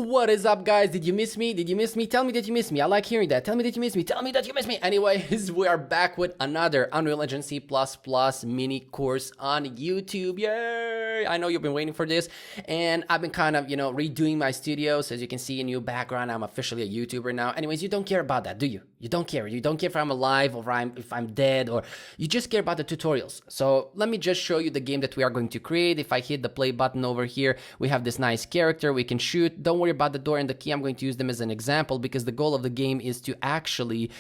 What is up, guys? Did you miss me? Did you miss me? Tell me that you miss me. I like hearing that. Tell me that you miss me. Tell me that you miss me. Anyways, we are back with another Unreal Engine C++ mini course on YouTube. Yay! I know you've been waiting for this, and I've been kind of, redoing my studio. So as you can see in your background, I'm officially a YouTuber now. Anyways, you don't care about that, do you? You don't care. You don't care if I'm alive or if I'm dead, or you just care about the tutorials. So let me just show you the game that we are going to create. If I hit the play button over here, we have this nice character. We can shoot. Don't worry about the door and the key. I'm going to use them as an example because the goal of the game is to actually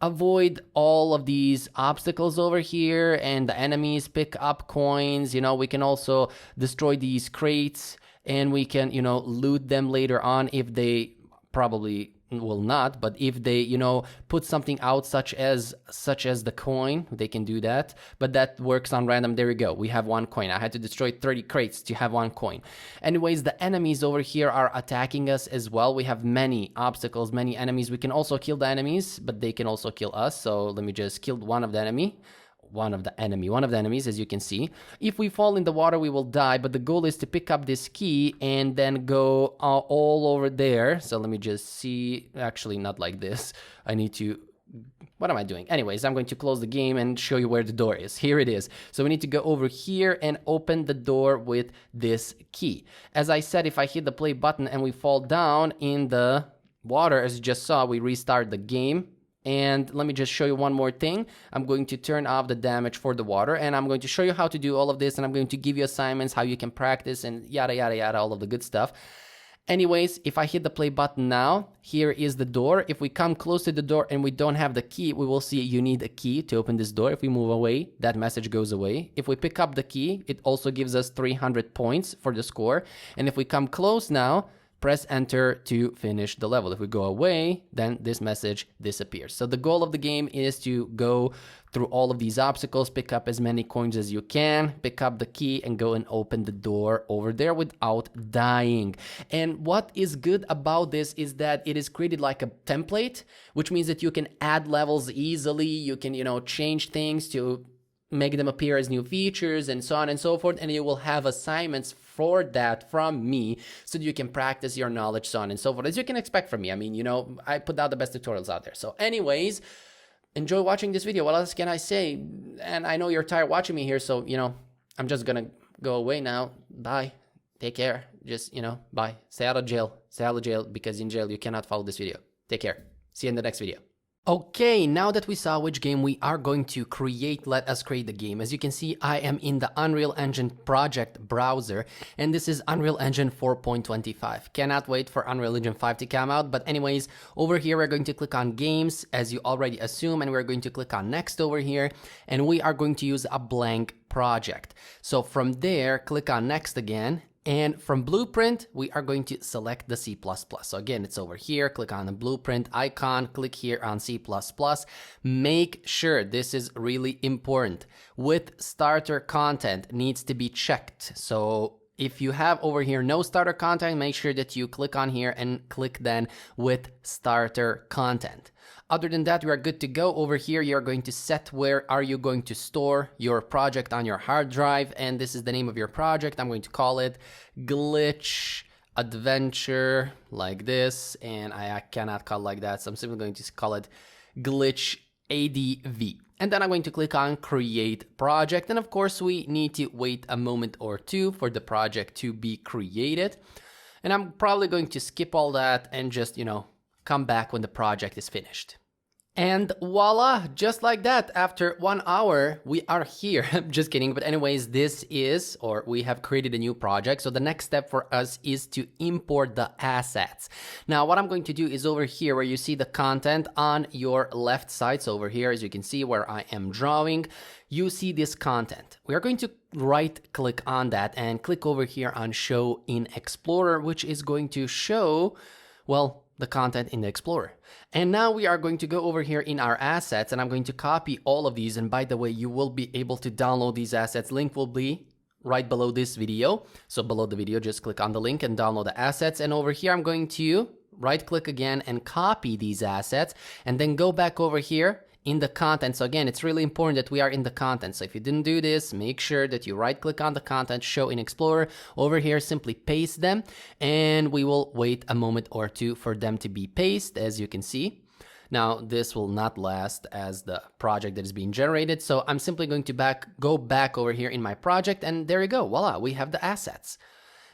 avoid all of these obstacles over here and the enemies, pick up coins. We can also destroy these crates and we can, loot them later on if they probably will not, but if they put something out such as the coin, they can do that, but that works on random. There we go, we have 1 coin. I had to destroy 30 crates to have 1 coin. Anyways, the enemies over here are attacking us as well. We have many obstacles, many enemies. We can also kill the enemies, but they can also kill us. So let me just kill one of the enemies, as you can see. If we fall in the water, we will die, but the goal is to pick up this key and then go all over there. So let me just see, actually not like this. I need to, what am I doing? Anyways, I'm going to close the game and show you where the door is. Here it is. So we need to go over here and open the door with this key. As I said, if I hit the play button and we fall down in the water, as you just saw, we restart the game. And let me just show you one more thing. I'm going to turn off the damage for the water, and I'm going to show you how to do all of this, and I'm going to give you assignments, how you can practice, and yada, yada, yada, all of the good stuff. Anyways, if I hit the play button now, here is the door. If we come close to the door and we don't have the key, we will see you need a key to open this door. If we move away, that message goes away. If we pick up the key, it also gives us 300 points for the score. And if we come close now, press enter to finish the level. If we go away, then this message disappears. So the goal of the game is to go through all of these obstacles, pick up as many coins as you can, pick up the key and go and open the door over there without dying. And what is good about this is that it is created like a template, which means that you can add levels easily. You can, change things to make them appear as new features and so on and so forth, and you will have assignments for that from me so that you can practice your knowledge, so on and so forth, as you can expect from me. I mean, I put out the best tutorials out there. So anyways, enjoy watching this video. What else can I say? And I know you're tired watching me here, so I'm just gonna go away now. Bye, take care. Just bye. Stay out of jail, because in jail you cannot follow this video. Take care. See you in the next video. Okay, now that we saw which game we are going to create, let us create the game. As you can see, I am in the Unreal Engine project browser, and this is Unreal Engine 4.25. Cannot wait for Unreal Engine 5 to come out, but anyways, over here we're going to click on Games, as you already assume, and we're going to click on Next over here, and we are going to use a blank project. So from there, click on Next again. And from Blueprint, we are going to select the C++. So again, it's over here. Click on the Blueprint icon. Click here on C++. Make sure, this is really important, with starter content needs to be checked. So if you have over here no starter content, make sure that you click on here and click then with starter content. Other than that, we are good to go. Over here, you're going to set where are you going to store your project on your hard drive. And this is the name of your project. I'm going to call it Glitch Adventure, like this. And I cannot call it like that, so I'm simply going to call it Glitch ADV. And then I'm going to click on Create Project. And of course, we need to wait a moment or two for the project to be created. And I'm probably going to skip all that and just, come back when the project is finished. And voila, just like that, after 1 hour, we are here. Just kidding. But anyways, we have created a new project. So the next step for us is to import the assets. Now, what I'm going to do is over here where you see the content on your left side. So over here, as you can see where I am drawing, you see this content. We are going to right click on that and click over here on Show in Explorer, which is going to show, well, the content in the Explorer. And now we are going to go over here in our assets, and I'm going to copy all of these. And by the way, you will be able to download these assets. Link will be right below this video. So below the video, just click on the link and download the assets. And over here, I'm going to right click again and copy these assets, and then go back over here in the content. So again, it's really important that we are in the content. So if you didn't do this, make sure that you right click on the content, show in Explorer. Over here, simply paste them, and we will wait a moment or two for them to be pasted, as you can see. Now, this will not last as the project that is being generated. So I'm simply going to go back over here in my project, and there you go. Voila, we have the assets.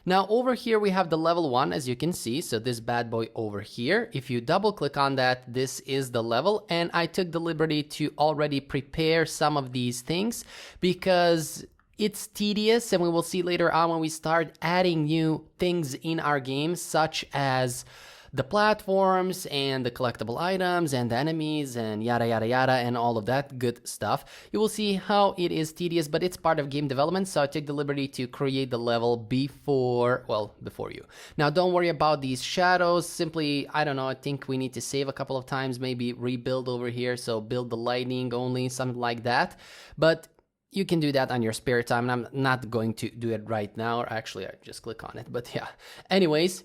Now over here we have the level 1, as you can see. So this bad boy over here, if you double click on that, this is the level, and I took the liberty to already prepare some of these things because it's tedious, and we will see later on when we start adding new things in our game, such as the platforms and the collectible items and the enemies and yada yada yada and all of that good stuff. You will see how it is tedious, but it's part of game development, so I take the liberty to create the level before you. Now don't worry about these shadows, simply, I don't know, I think we need to save a couple of times, maybe rebuild over here, so build the lighting only, something like that. But you can do that on your spare time, and I'm not going to do it right now, or actually I just click on it, but yeah. Anyways,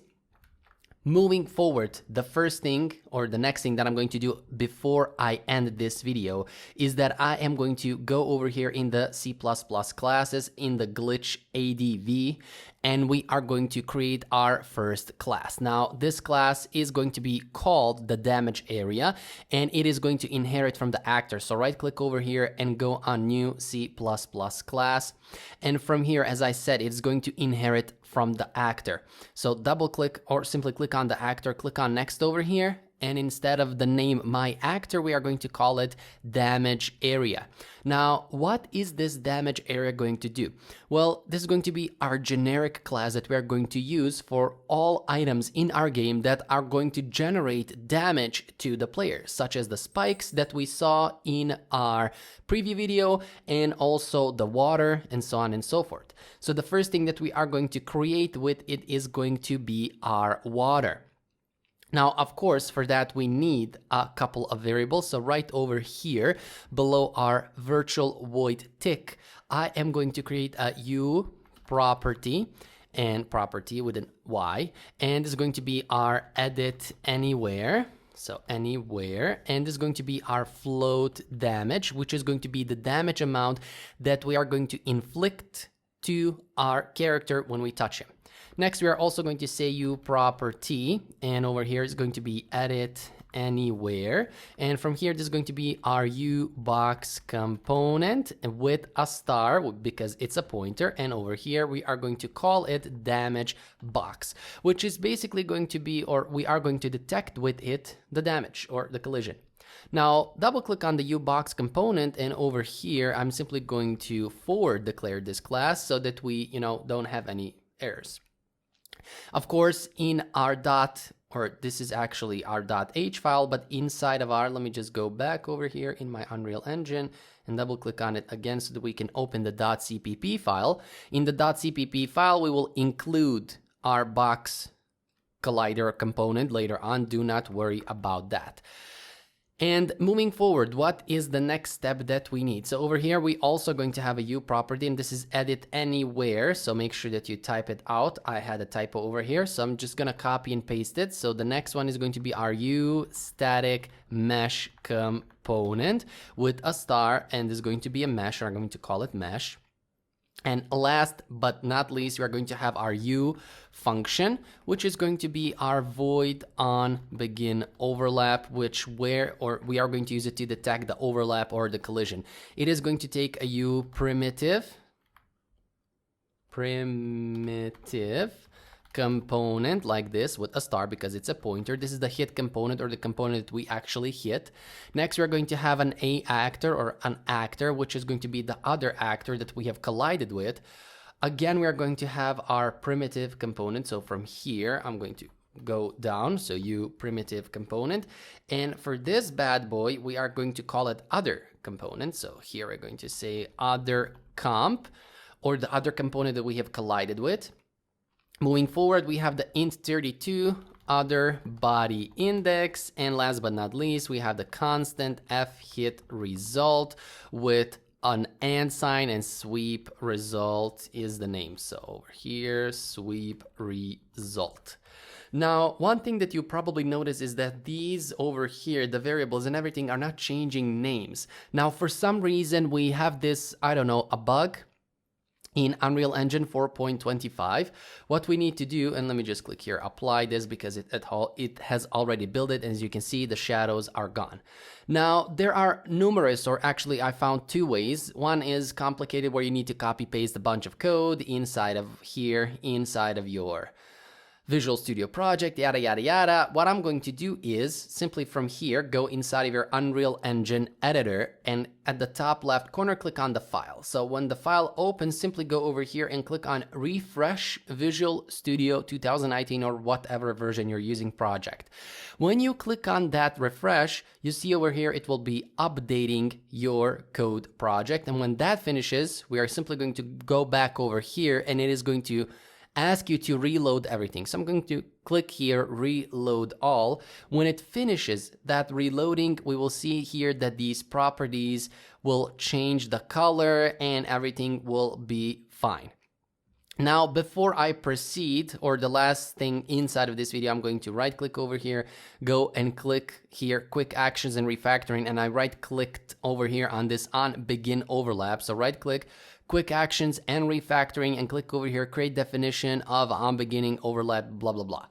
moving forward, the first thing or the next thing that I'm going to do before I end this video is that I am going to go over here in the C++ classes in the glitch ADV, and we are going to create our first class. Now, this class is going to be called the damage area, and it is going to inherit from the actor. So right click over here and go on new C++ class. And from here, as I said, it's going to inherit from the actor. So double click or simply click on the actor, click on next over here, and instead of the name my actor, we are going to call it damage area. Now, what is this damage area going to do? Well, this is going to be our generic class that we are going to use for all items in our game that are going to generate damage to the player, such as the spikes that we saw in our preview video, and also the water, and so on and so forth. So the first thing that we are going to create with it is going to be our water. Now, of course, for that we need a couple of variables. So right over here below our virtual void tick, I am going to create a U property, and property with an Y, and this is going to be our edit anywhere. So anywhere, and this is going to be our float damage, which is going to be the damage amount that we are going to inflict to our character when we touch him. Next, we are also going to say U property, and over here is going to be edit anywhere. And from here, this is going to be our U box component with a star because it's a pointer. And over here, we are going to call it damage box, which is basically going to be, or we are going to detect with it the damage or the collision. Now, double click on the U-box component, and over here, I'm simply going to forward declare this class so that we, don't have any errors. Of course, in our this is actually our .h file, but inside of our, let me just go back over here in my Unreal Engine and double click on it again so that we can open the .cpp file. In the .cpp file, we will include our box collider component later on. Do not worry about that. And moving forward, what is the next step that we need? So over here, we also going to have a U property, and this is edit anywhere. So make sure that you type it out. I had a typo over here, so I'm just going to copy and paste it. So the next one is going to be our U static mesh component with a star, and this is going to be a mesh, or I'm going to call it mesh. And last but not least, we are going to have our U function, which is going to be our void on begin overlap, we are going to use it to detect the overlap or the collision. It is going to take a U primitive component like this with a star because it's a pointer. This is the hit component, or the component that we actually hit. Next, we're going to have an A actor or an actor, which is going to be the other actor that we have collided with. Again, we are going to have our primitive component. So from here, I'm going to go down. So U primitive component. And for this bad boy, we are going to call it other component. So here we're going to say other comp, or the other component that we have collided with. Moving forward, we have the int32 other body index, and last but not least, we have the constant f hit result with an and sign, and sweep result is the name. So over here, sweep result. Now, one thing that you probably notice is that these over here, the variables and everything, are not changing names. Now, for some reason, we have this, I don't know, a bug in Unreal Engine 4.25. What we need to do, and let me just click here, apply this, because it has already built it, and as you can see, the shadows are gone. Now, there are numerous, or actually I found two ways. One is complicated, where you need to copy paste a bunch of code inside of here, inside of your Visual Studio project, yada, yada, yada. What I'm going to do is simply from here, go inside of your Unreal Engine editor, and at the top left corner, click on the file. So when the file opens, simply go over here and click on Refresh Visual Studio 2019 or whatever version you're using project. When you click on that refresh, you see over here, it will be updating your code project. And when that finishes, we are simply going to go back over here, and it is going to ask you to reload everything. So I'm going to click here, reload all. When it finishes that reloading, we will see here that these properties will change the color and everything will be fine. Now, before I proceed, or the last thing inside of this video, I'm going to right click over here, go and click here, quick actions and refactoring, and I right clicked over here on this on begin overlap. So right click, quick actions and refactoring, and click over here, create definition of on beginning overlap, blah, blah, blah.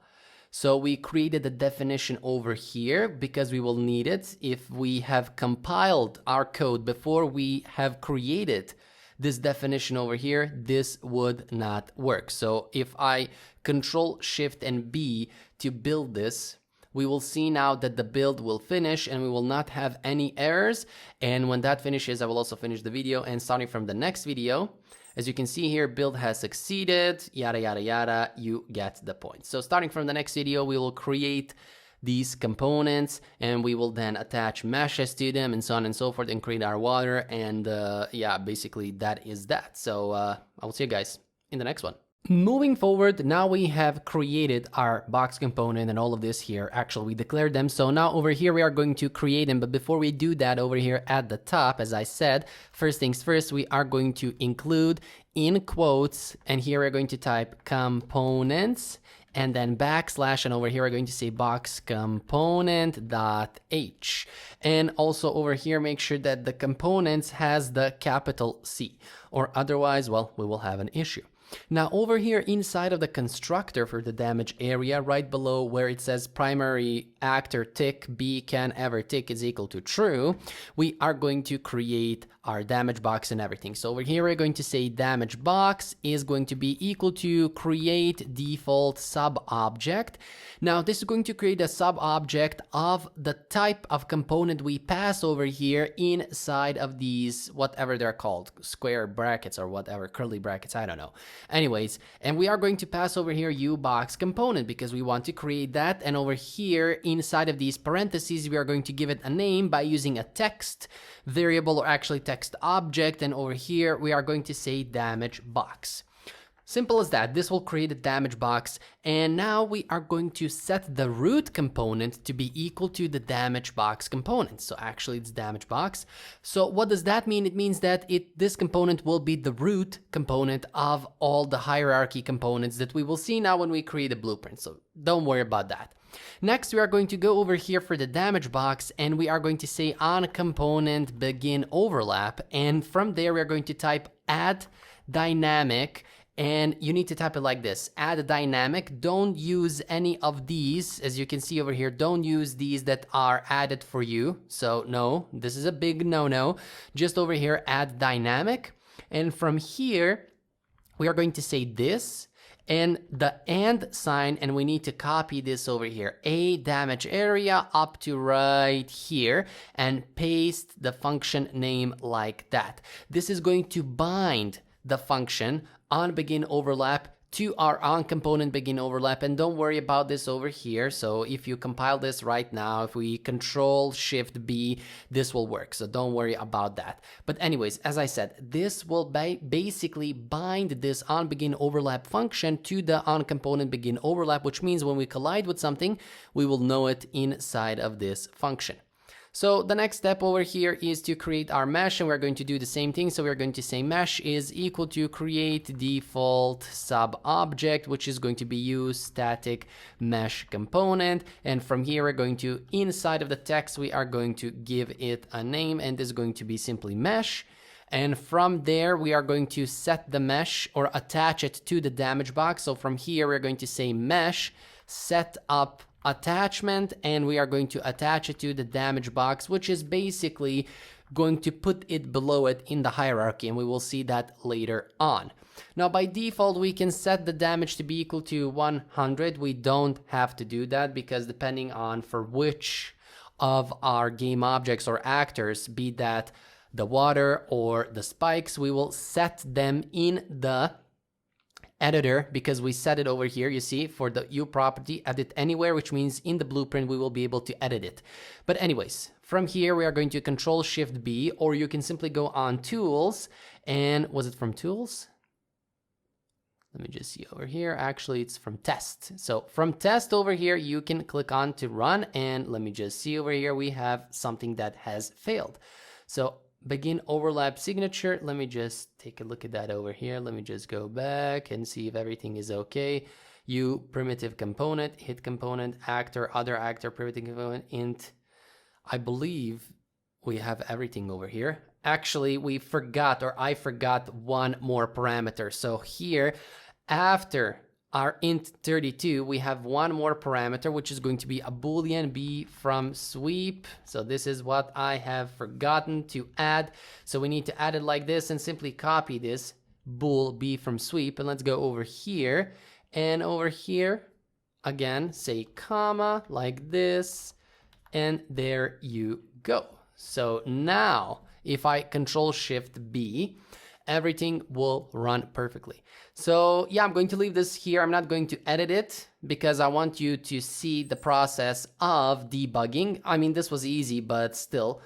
So we created the definition over here because we will need it. If we have compiled our code before we have created this definition over here, this would not work. So if I Control Shift and B to build this, we will see now that the build will finish and we will not have any errors. And when that finishes, I will also finish the video. And starting from the next video, as you can see here, build has succeeded, yada, yada, yada, you get the point. So starting from the next video, we will create these components and we will then attach meshes to them and so on and so forth and create our water. And yeah, basically that is that. So I will see you guys in the next one. Moving forward, now we have created our box component and all of this here. Actually, we declared them. So now over here, we are going to create them. But before we do that, over here at the top, as I said, first things first, we are going to include in quotes, and here we're going to type components and then backslash, and over here we're going to say box component.h. And also over here, make sure that the components has the capital C, or otherwise, well, we will have an issue. Now over here inside of the constructor for the damage area, right below where it says primary actor tick b can ever tick is equal to true, we are going to create our damage box and everything. So over here we're going to say damage box is going to be equal to create default sub object. Now this is going to create a sub object of the type of component we pass over here inside of these, whatever they're called, square brackets or whatever, curly brackets, I don't know. Anyways, and we are going to pass over here uBox component because we want to create that. And over here inside of these parentheses, we are going to give it a name by using a text variable, or actually text object. And over here, we are going to say damage box. Simple as that. This will create a damage box. And now we are going to set the root component to be equal to the damage box component. So actually it's damage box. So what does that mean? It means that this component will be the root component of all the hierarchy components that we will see now when we create a blueprint. So don't worry about that. Next, we are going to go over here for the damage box, and we are going to say on component begin overlap. And from there, we are going to type add dynamic. And you need to type it like this, add a dynamic. Don't use any of these. As you can see over here, don't use these that are added for you. So no, this is a big no-no. Just over here, add dynamic. And from here, we are going to say this and the and sign, and we need to copy this over here, a damage area up to right here, and paste the function name like that. This is going to bind the function on begin overlap to our on component begin overlap. And don't worry about this over here. So if you compile this right now, if we Control Shift B, this will work. So don't worry about that. But anyways, as I said, this will basically bind this on begin overlap function to the on component begin overlap, which means when we collide with something, we will know it inside of this function. So the next step over here is to create our mesh, and we're going to do the same thing. So we're going to say mesh is equal to create default sub object, which is going to be use static mesh component. And from here, we're going to, inside of the text, we are going to give it a name, and this is going to be simply mesh. And from there, we are going to set the mesh or attach it to the damage box. So from here, we're going to say mesh set up attachment, and we are going to attach it to the damage box, which is basically going to put it below it in the hierarchy, and we will see that later on. Now, by default, we can set the damage to be equal to 100. We don't have to do that because depending on for which of our game objects or actors, be that the water or the spikes, we will set them in the editor, because we set it over here, you see, for the U property, edit anywhere, which means in the blueprint we will be able to edit it. But anyways, from here we are going to Control Shift B, or you can simply go on Tools, and was it from Tools? Let me just see over here. Actually, it's from Test. So from Test over here, you can click on to Run, and let me just see over here, we have something that has failed. So begin overlap signature. Let me just take a look at that over here. Let me just go back and see if everything is okay. U primitive component, hit component, actor, other actor, primitive component, int. I believe we have everything over here. Actually, we forgot, or I forgot one more parameter. So here, after our int 32, we have one more parameter, which is going to be a boolean b from sweep. So this is what I have forgotten to add. So we need to add it like this and simply copy this bool b from sweep. And let's go over here, and over here again say comma like this, and there you go. So now if I Control Shift B, everything will run perfectly. So yeah, I'm going to leave this here. I'm not going to edit it because I want you to see the process of debugging. I mean, this was easy, but still,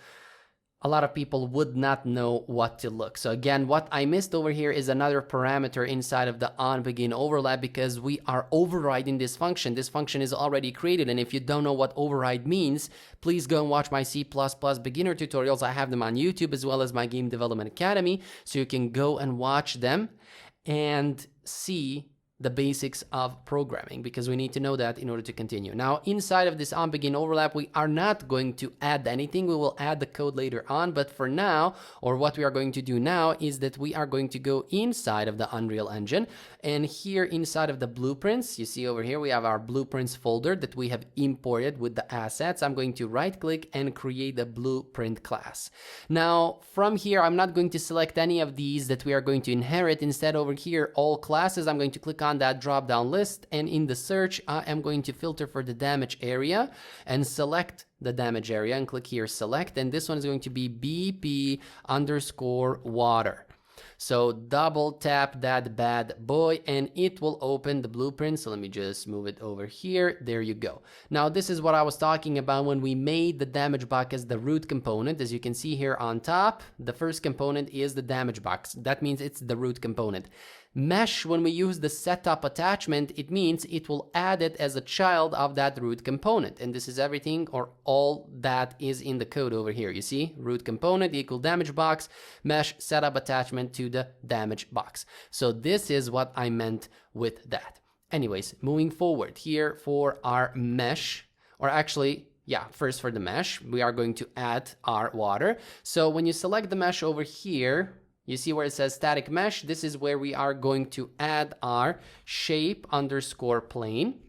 a lot of people would not know what to look. So again, what I missed over here is another parameter inside of the onBegin overlap, because we are overriding this function. This function is already created, and if you don't know what override means, please go and watch my C++ beginner tutorials. I have them on YouTube as well as my Game Development Academy, so you can go and watch them and see the basics of programming, because we need to know that in order to continue. Now, inside of this onBegin overlap, we are not going to add anything. We will add the code later on, but for now, or what we are going to do now, is that we are going to go inside of the Unreal Engine, and here inside of the blueprints, you see over here, we have our blueprints folder that we have imported with the assets. I'm going to right click and create the blueprint class. Now, from here, I'm not going to select any of these that we are going to inherit. Instead, over here, all classes, I'm going to click on that drop down list, and in the search I am going to filter for the damage area and select the damage area and click here select, and this one is going to be BP underscore water. So double tap that bad boy and it will open the blueprint. So let me just move it over here. There you go. Now this is what I was talking about when we made the damage box as the root component. As you can see here on top, the first component is the damage box. That means it's the root component. Mesh, when we use the setup attachment, it means it will add it as a child of that root component. And this is everything, or all that is in the code over here. You see, root component equal damage box, mesh setup attachment to the damage box. So this is what I meant with that. Anyways, moving forward here for our mesh, or actually, yeah, first for the mesh, we are going to add our water. So when you select the mesh over here, you see where it says static mesh. This is where we are going to add our shape underscore plane.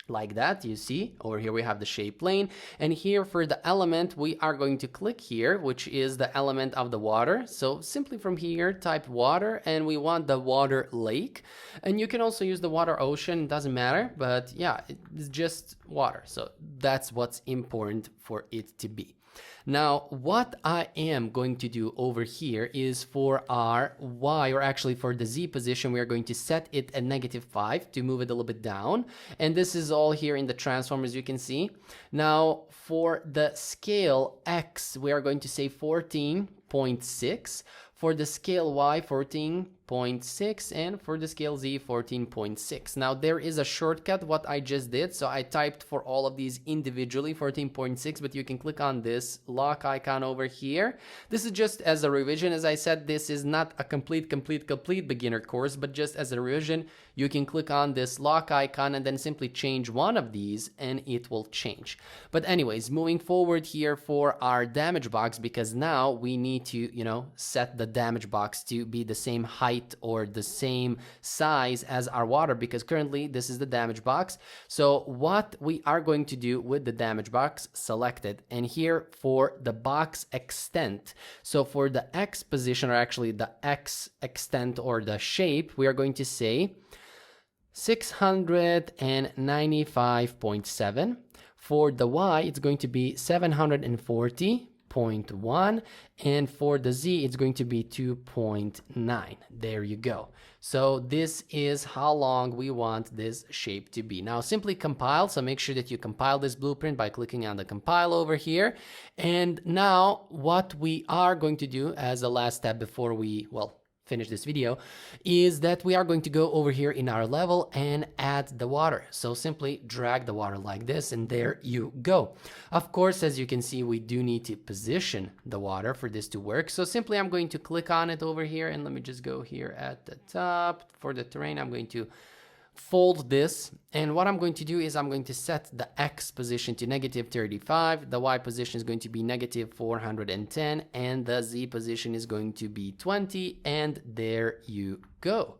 Like that, you see, over here we have the shape plane. And here for the element, we are going to click here, which is the element of the water. So simply from here, type water, and we want the water lake. And you can also use the water ocean, doesn't matter, but yeah, it's just water. So that's what's important for it to be. Now, what I am going to do over here is for our Y, or actually for the Z position, we are going to set it at -5 to move it a little bit down. And this is all here in the transform, as you can see. Now, for the scale X, we are going to say 14.6. For the scale Y, 14 14.6, and for the scale Z 14.6. Now there is a shortcut what I just did, so I typed for all of these individually 14.6, but you can click on this lock icon over here. This is just as a revision. As I said, this is not a complete beginner course, but just as a revision, you can click on this lock icon and then simply change one of these and it will change. But anyways, moving forward here for our damage box, because now we need to, set the damage box to be the same height or the same size as our water, because currently this is the damage box. So what we are going to do with the damage box, select it, and here for the box extent, so for the X position, or actually the X extent or the shape, we are going to say 695.7. For the Y, it's going to be 740.1, and for the Z, it's going to be 2.9. There you go. So this is how long we want this shape to be. Now simply compile, so make sure that you compile this blueprint by clicking on the compile over here. And now what we are going to do as a last step before we, finish this video, is that we are going to go over here in our level and add the water. So simply drag the water like this, and there you go. Of course, as you can see, we do need to position the water for this to work. So simply I'm going to click on it over here, and let me just go here at the top. For the terrain, I'm going to fold this, and what I'm going to do is I'm going to set the X position to -35, the Y position is going to be -410, and the Z position is going to be 20, and there you go.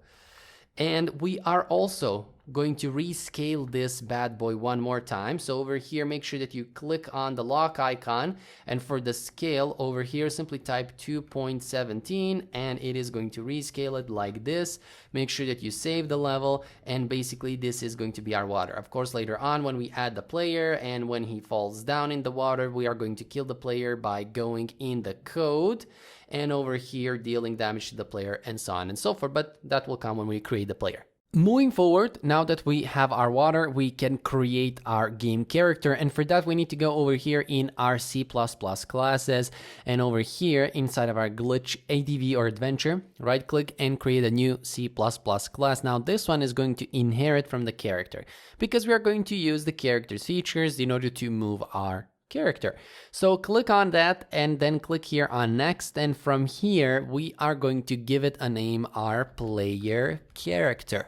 And we are also going to rescale this bad boy one more time. So over here, make sure that you click on the lock icon, and for the scale over here, simply type 2.17, and it is going to rescale it like this. Make sure that you save the level, and basically this is going to be our water. Of course, later on when we add the player and when he falls down in the water, we are going to kill the player by going in the code and over here dealing damage to the player and so on and so forth, but that will come when we create the player. Moving forward, now that we have our water, we can create our game character, and for that we need to go over here in our C++ classes, and over here inside of our glitch ADV or adventure, right click and create a new C++ class. Now this one is going to inherit from the character, because we are going to use the character's features in order to move our character. So click on that and then click here on next, and from here we are going to give it a name, our player character.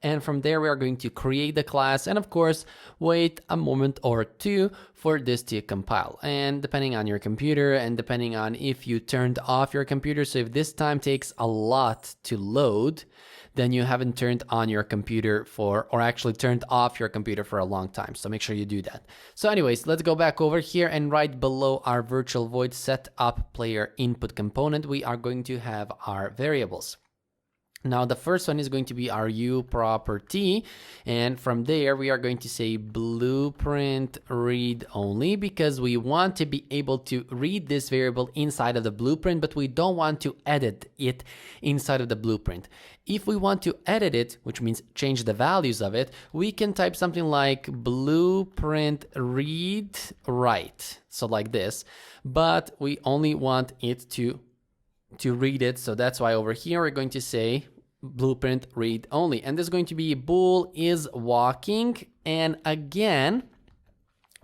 And from there we are going to create the class, and of course wait a moment or two for this to compile. And depending on your computer and depending on if you turned off your computer, so if this time takes a lot to load, then you haven't turned on your computer for, or actually turned off your computer for a long time. So make sure you do that. So anyways, let's go back over here, and right below our virtual void set up player input component, we are going to have our variables. Now the first one is going to be our U property, and from there we are going to say blueprint read only, because we want to be able to read this variable inside of the blueprint, but we don't want to edit it inside of the blueprint. If we want to edit it, which means change the values of it, we can type something like blueprint read write, so like this, but we only want it to read it, so that's why over here we're going to say blueprint read only, and this is going to be bool is walking. And again,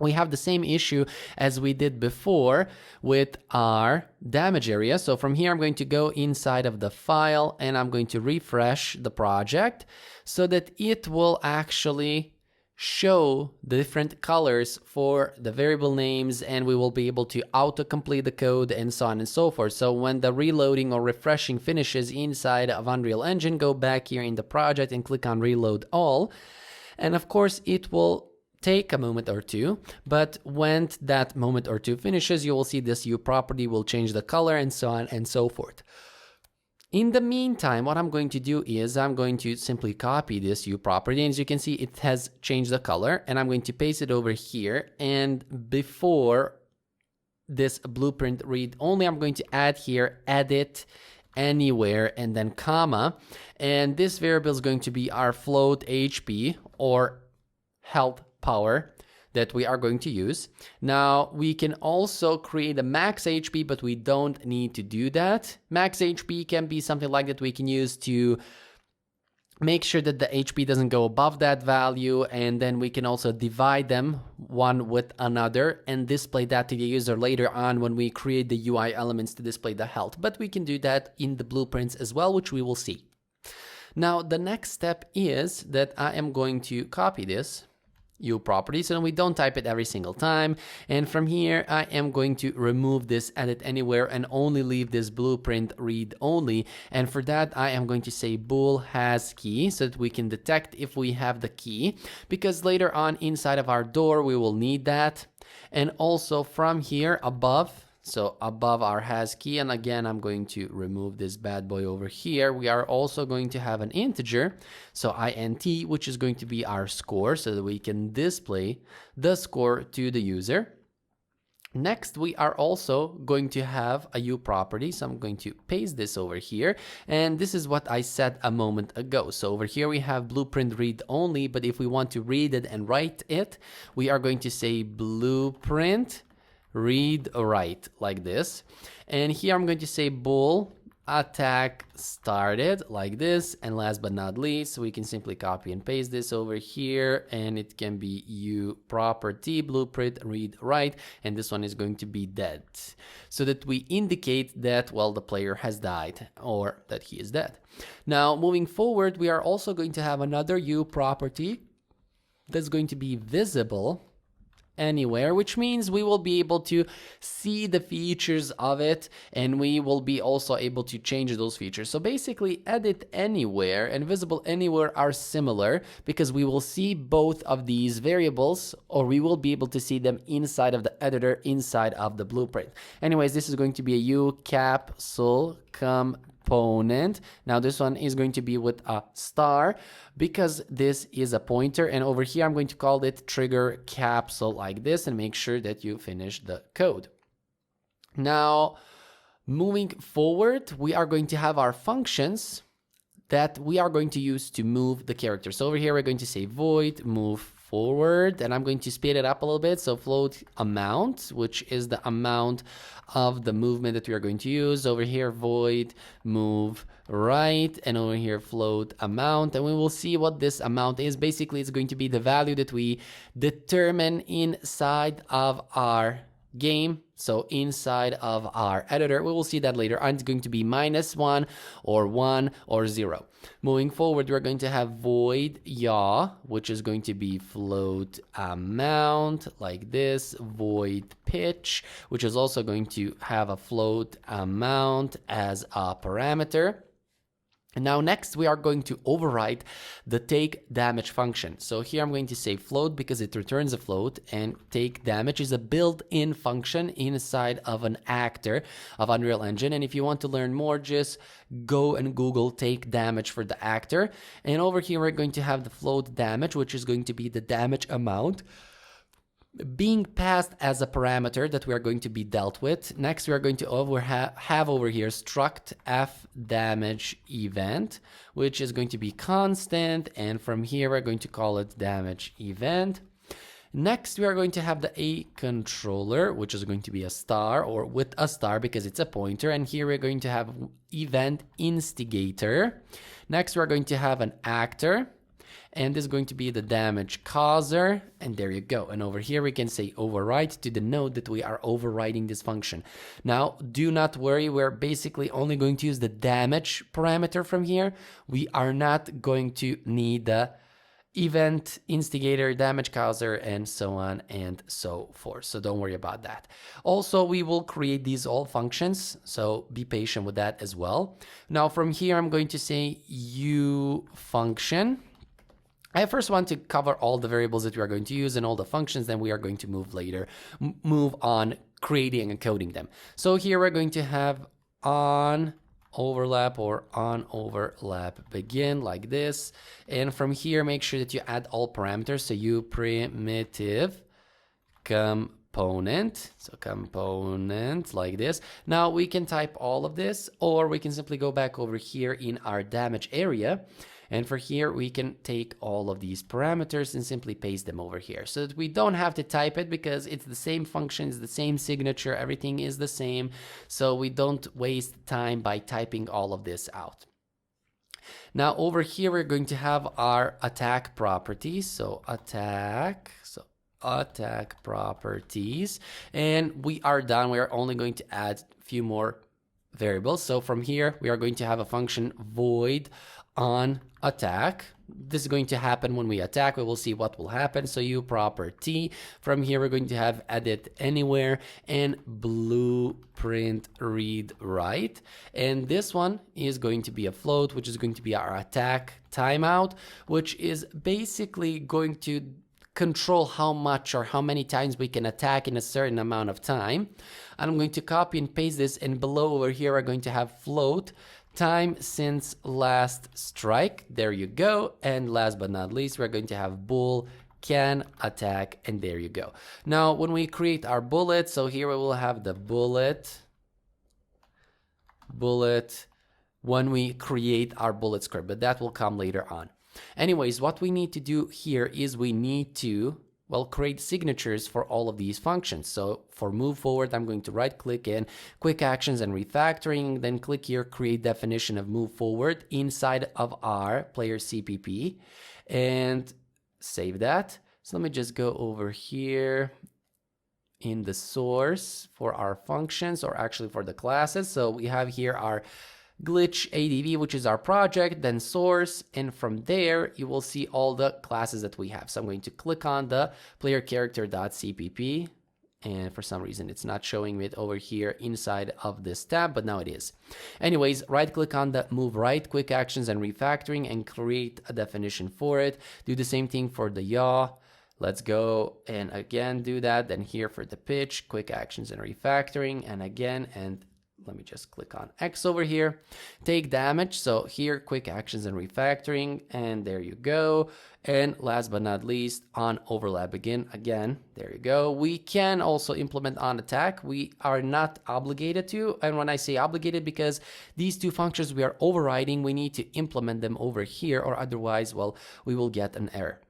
we have the same issue as we did before with our damage area. So from here I'm going to go inside of the file, and I'm going to refresh the project so that it will actually show the different colors for the variable names, and we will be able to auto-complete the code and so on and so forth. So when the reloading or refreshing finishes inside of Unreal Engine, go back here in the project and click on reload all, and of course it will take a moment or two, but when that moment or two finishes, you will see this U property will change the color and so on and so forth. In the meantime, what I'm going to do is I'm going to simply copy this U property, and as you can see, it has changed the color, and I'm going to paste it over here. And before this blueprint read only, I'm going to add here edit anywhere and then comma, and this variable is going to be our float HP or health power that we are going to use. Now we can also create a max HP, but we don't need to do that. Max HP can be something like that we can use to make sure that the HP doesn't go above that value, and then we can also divide them one with another and display that to the user later on when we create the UI elements to display the health. But we can do that in the blueprints as well, which we will see. Now the next step is that I am going to copy this U property so we don't type it every single time, and from here I am going to remove this edit anywhere and only leave this blueprint read only. And for that I am going to say bool has key so that we can detect if we have the key, because later on inside of our door we will need that. And also from here above, so above our has key, and again I'm going to remove this bad boy over here, we are also going to have an integer, so int, which is going to be our score so that we can display the score to the user. Next, we are also going to have a U property, so I'm going to paste this over here, and this is what I said a moment ago. So over here we have blueprint read only, but if we want to read it and write it, we are going to say blueprint read write like this. And here I'm going to say bool attack started like this. And last but not least, we can simply copy and paste this over here, and it can be U property blueprint read write, and this one is going to be dead, so that we indicate that, well, the player has died or that he is dead. Now moving forward, we are also going to have another U property that's going to be visible anywhere, which means we will be able to see the features of it, and we will be also able to change those features. So basically edit anywhere and visible anywhere are similar, because we will see both of these variables, or we will be able to see them inside of the editor, inside of the blueprint. Anyways, this is going to be a U capsule component. Now this one is going to be with a star because this is a pointer, and over here I'm going to call it trigger capsule like this, and make sure that you finish the code. Now moving forward, we are going to have our functions that we are going to use to move the character. So over here we're going to say void move forward, and I'm going to speed it up a little bit. So float amount, which is the amount of the movement that we are going to use. Over here void move right, and over here float amount, and we will see what this amount is. Basically it's going to be the value that we determine inside of our game, so inside of our editor. We will see that later on. It's going to be -1 or 1 or 0. Moving forward, we're going to have void yaw, which is going to be float amount like this, void pitch, which is also going to have a float amount as a parameter. And now next we are going to override the take damage function. So here I'm going to say float because it returns a float, and take damage is a built-in function inside of an actor of Unreal Engine. And if you want to learn more, just go and Google take damage for the actor. And over here we're going to have the float damage, which is going to be the damage amount being passed as a parameter that we are going to be dealt with. Next, we are going to have over here struct f damage event, which is going to be constant, and from here we're going to call it damage event. Next, we are going to have the a controller, which is going to be a star, or with a star because it's a pointer, and here we're going to have event instigator. Next, we're going to have an actor, and this is going to be the damage causer, and there you go. And over here we can say override to denote that we are overriding this function. Now do not worry, we're basically only going to use the damage parameter from here. We are not going to need the event instigator, damage causer, and so on and so forth, so don't worry about that. Also, we will create these all functions, so be patient with that as well. Now from here I'm going to say u function. I first want to cover all the variables that we are going to use and all the functions, then we are going to move on creating and coding them. So here we're going to have on overlap or on overlap begin like this, and from here make sure that you add all parameters. So u primitive component, so component like this. Now we can type all of this, or we can simply go back over here in our damage area, And for here, we can take all of these parameters and simply paste them over here so that we don't have to type it, because it's the same function, it's the same signature, everything is the same. So we don't waste time by typing all of this out. Now over here, we're going to have our attack properties. So attack properties, and we are done. We are only going to add a few more variables. So from here, we are going to have a function void on attack. This is going to happen when we attack. We will see what will happen. So u property. From here, we're going to have edit anywhere and blueprint read write. And this one is going to be a float, which is going to be our attack timeout, which is basically going to control how much or how many times we can attack in a certain amount of time. And I'm going to copy and paste this, and below over here we're going to have float time since last strike. There you go. And last but not least, we're going to have bool can attack, and there you go. Now when we create our bullet, so here we will have the bullet when we create our bullet script, but that will come later on. Anyways, what we need to do here is we need to, well, create signatures for all of these functions. So for move forward, I'm going to right click in quick actions and refactoring, then click here, create definition of move forward inside of our player CPP, and save that. So let me just go over here in the source for our functions, or actually for the classes. So we have here our glitch ADV, which is our project, then source, and from there you will see all the classes that we have. So I'm going to click on the player character.cpp, and for some reason it's not showing it over here inside of this tab, but now it is. Anyways, right click on the move right, quick actions and refactoring, and create a definition for it. Do the same thing for the yaw. Let's go and again do that. Then here for the pitch, quick actions and refactoring, and again, and let me just click on X over here, take damage. So here, quick actions and refactoring, and there you go. And last but not least, on overlap again, there you go. We can also implement on attack. We are not obligated to. And when I say obligated, because these two functions we are overriding, we need to implement them over here, or otherwise, well, we will get an error.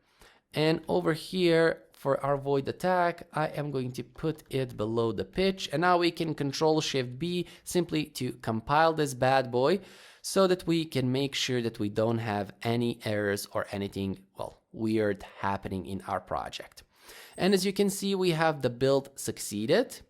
And over here, for our void attack, I am going to put it below the pitch, and now we can Control Shift B simply to compile this bad boy so that we can make sure that we don't have any errors or anything, well, weird happening in our project. And as you can see, we have the build succeeded,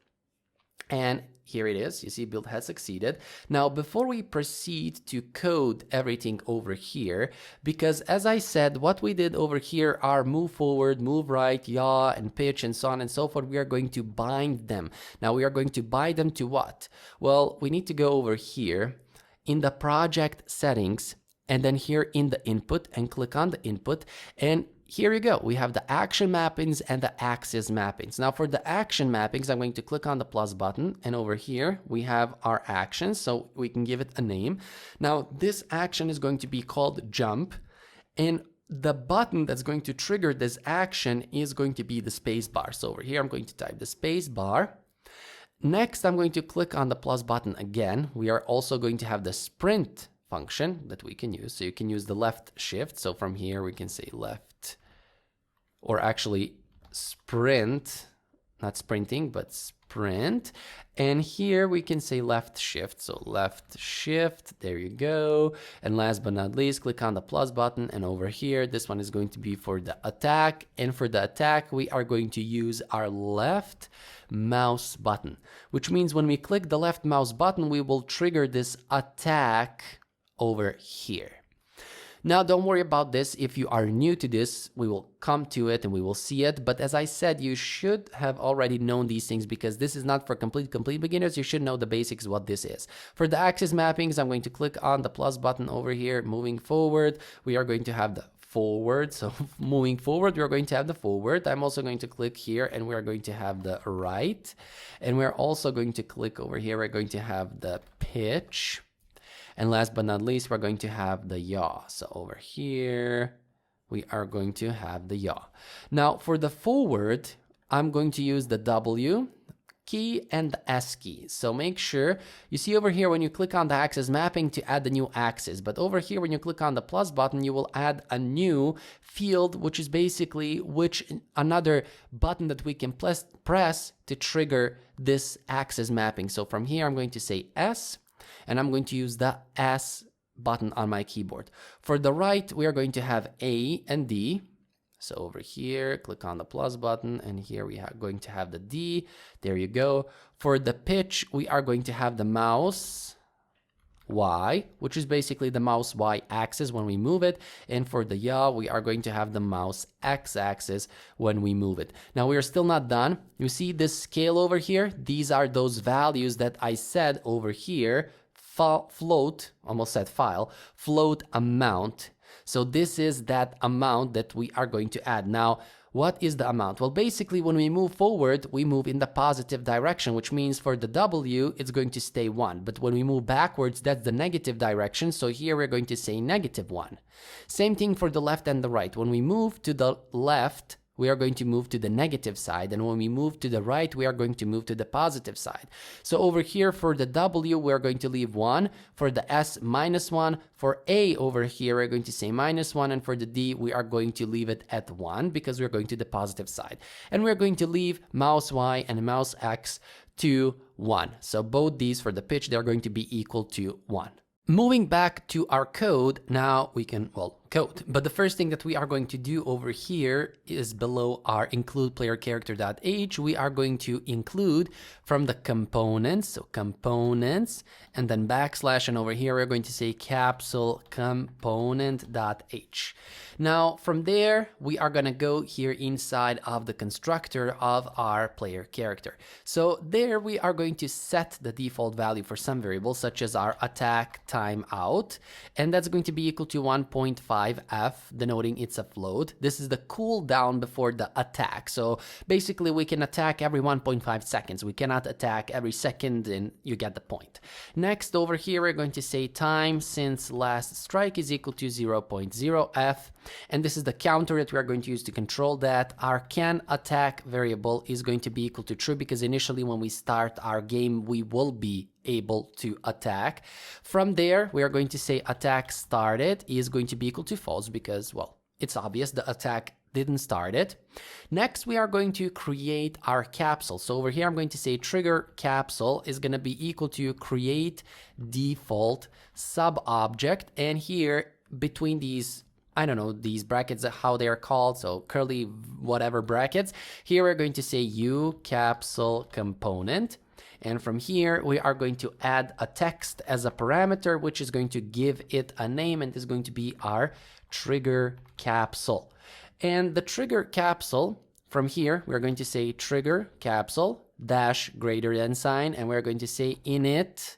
and here it is. You see, build has succeeded. Now, before we proceed to code everything over here, because as I said, what we did over here are move forward, move right, yaw, and pitch, and so on and so forth. We are going to bind them. Now, we are going to bind them to what? Well, we need to go over here in the project settings, and then here in the input, and click on the input, and here you go. We have the action mappings and the axis mappings. Now for the action mappings, I'm going to click on the plus button, and over here we have our actions, so we can give it a name. Now this action is going to be called jump, and the button that's going to trigger this action is going to be the space bar. So over here I'm going to type the space bar. Next I'm going to click on the plus button again. We are also going to have the sprint function that we can use. So you can use the left shift. So from here we can say left, or actually sprint, not sprinting, but sprint. And here we can say left shift. So left shift, there you go. And last but not least, click on the plus button. And over here, this one is going to be for the attack. And for the attack, we are going to use our left mouse button, which means when we click the left mouse button, we will trigger this attack over here. Now, don't worry about this. If you are new to this, we will come to it and we will see it. But as I said, you should have already known these things, because this is not for complete beginners. You should know the basics what this is. For the axis mappings, I'm going to click on the plus button over here. Moving forward, we are going to have the forward. So moving forward, we are going to have the forward. I'm also going to click here and we are going to have the right. And we're also going to click over here. We're going to have the pitch. And last but not least, we're going to have the yaw. So over here, we are going to have the yaw. Now for the forward, I'm going to use the W, key and the S key. So make sure you see over here when you click on the axis mapping to add the new axis, but over here when you click on the plus button you will add a new field, which is basically another button that we can press to trigger this axis mapping. So from here I'm going to say S, and I'm going to use the S button on my keyboard. For the right we are going to have A and D. So over here, click on the plus button, and here we are going to have the D. There you go. For the pitch, we are going to have the mouse Y, which is basically the mouse Y axis when we move it. And for the yaw, we are going to have the mouse X axis when we move it. Now we are still not done. You see this scale over here? These are those values that I said over here. Float, almost said file, float amount. So this is that amount that we are going to add. Now, what is the amount? Well, basically, when we move forward, we move in the positive direction, which means for the W, it's going to stay 1. But when we move backwards, that's the negative direction. So here we're going to say -1. Same thing for the left and the right. When we move to the left, we are going to move to the negative side, and when we move to the right, we are going to move to the positive side. So over here for the W, we're going to leave 1, for the S -1, for A over here, we're going to say -1, and for the D, we are going to leave it at 1 because we're going to the positive side. And we're going to leave mouse Y and mouse X to 1. So both these for the pitch, they're going to be equal to 1. Moving back to our code, now we can, code. But the first thing that we are going to do over here is below our include player character.h, we are going to include from the components, so components, and then backslash, and over here we're going to say capsule component.h. Now from there, we are going to go here inside of the constructor of our player character. So there we are going to set the default value for some variables such as our attack timeout, and that's going to be equal to 1.5 F, denoting it's a float. This is the cooldown before the attack. So basically we can attack every 1.5 seconds. We cannot attack every second, and you get the point. Next over here, we're going to say time since last strike is equal to 0.0 F. And this is the counter that we are going to use to control that. Our can attack variable is going to be equal to true because initially when we start our game, we will be able to attack. From there, we are going to say attack started is going to be equal to false because, well, it's obvious the attack didn't start it. Next, we are going to create our capsule. So over here, I'm going to say trigger capsule is going to be equal to create default sub object. And here between these, I don't know, these brackets, how they are called, so curly whatever brackets, here we're going to say u capsule component. And from here, we are going to add a text as a parameter, which is going to give it a name, and is going to be our trigger capsule. And the trigger capsule, from here, we're going to say trigger capsule dash greater than sign, and we're going to say init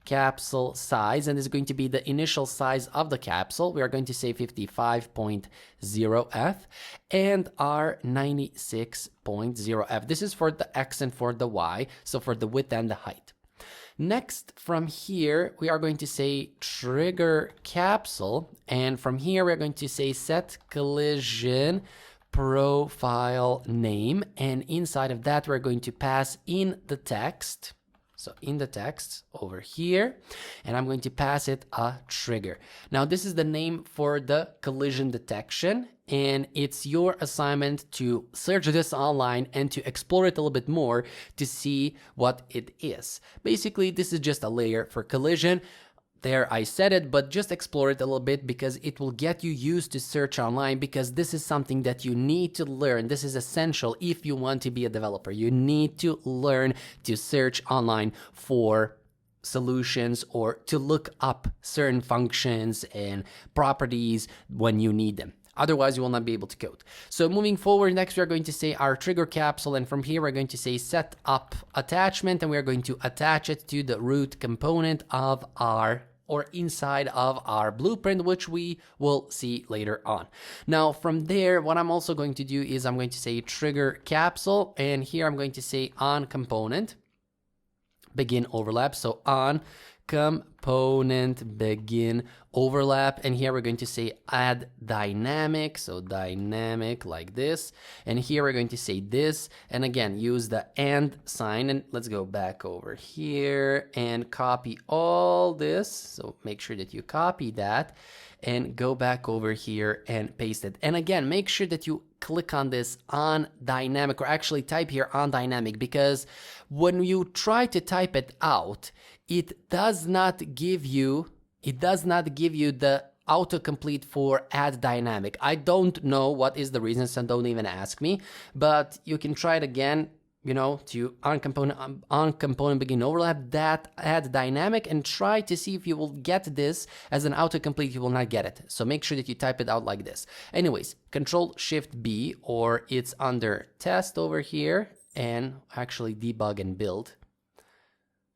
capsule size, and this is going to be the initial size of the capsule. We are going to say 55.0 F and our 96.0 F. This is for the X and for the Y, so for the width and the height. Next, from here, we are going to say trigger capsule, and from here, we're going to say set collision profile name, and inside of that, we're going to pass in the text. So in the text over here, and I'm going to pass it a trigger. Now this is the name for the collision detection, and it's your assignment to search this online and to explore it a little bit more to see what it is. Basically, this is just a layer for collision. There I said it, but just explore it a little bit because it will get you used to search online, because this is something that you need to learn. This is essential if you want to be a developer. You need to learn to search online for solutions or to look up certain functions and properties when you need them. Otherwise, you will not be able to code. So moving forward, next we are going to say our trigger capsule, and from here we're going to say set up attachment, and we are going to attach it to the root component of our or inside of our blueprint, which we will see later on. Now from there, what I'm also going to do is I'm going to say trigger capsule, and here I'm going to say on component begin overlap. So on component component begin overlap, and here we're going to say add dynamic, so dynamic like this, and here we're going to say this, and again use the and sign, and let's go back over here and copy all this, so make sure that you copy that and go back over here and paste it. And again, make sure that you click on this on dynamic, or actually type here on dynamic, because when you try to type it out, it does not give you the autocomplete for add dynamic. I don't know what is the reason, so don't even ask me, but you can try it again, you know, to on component begin overlap, that add dynamic, and try to see if you will get this as an autocomplete. You will not get it, so make sure that you type it out like this. Anyways, Control Shift B, or it's under test over here, and actually debug and build.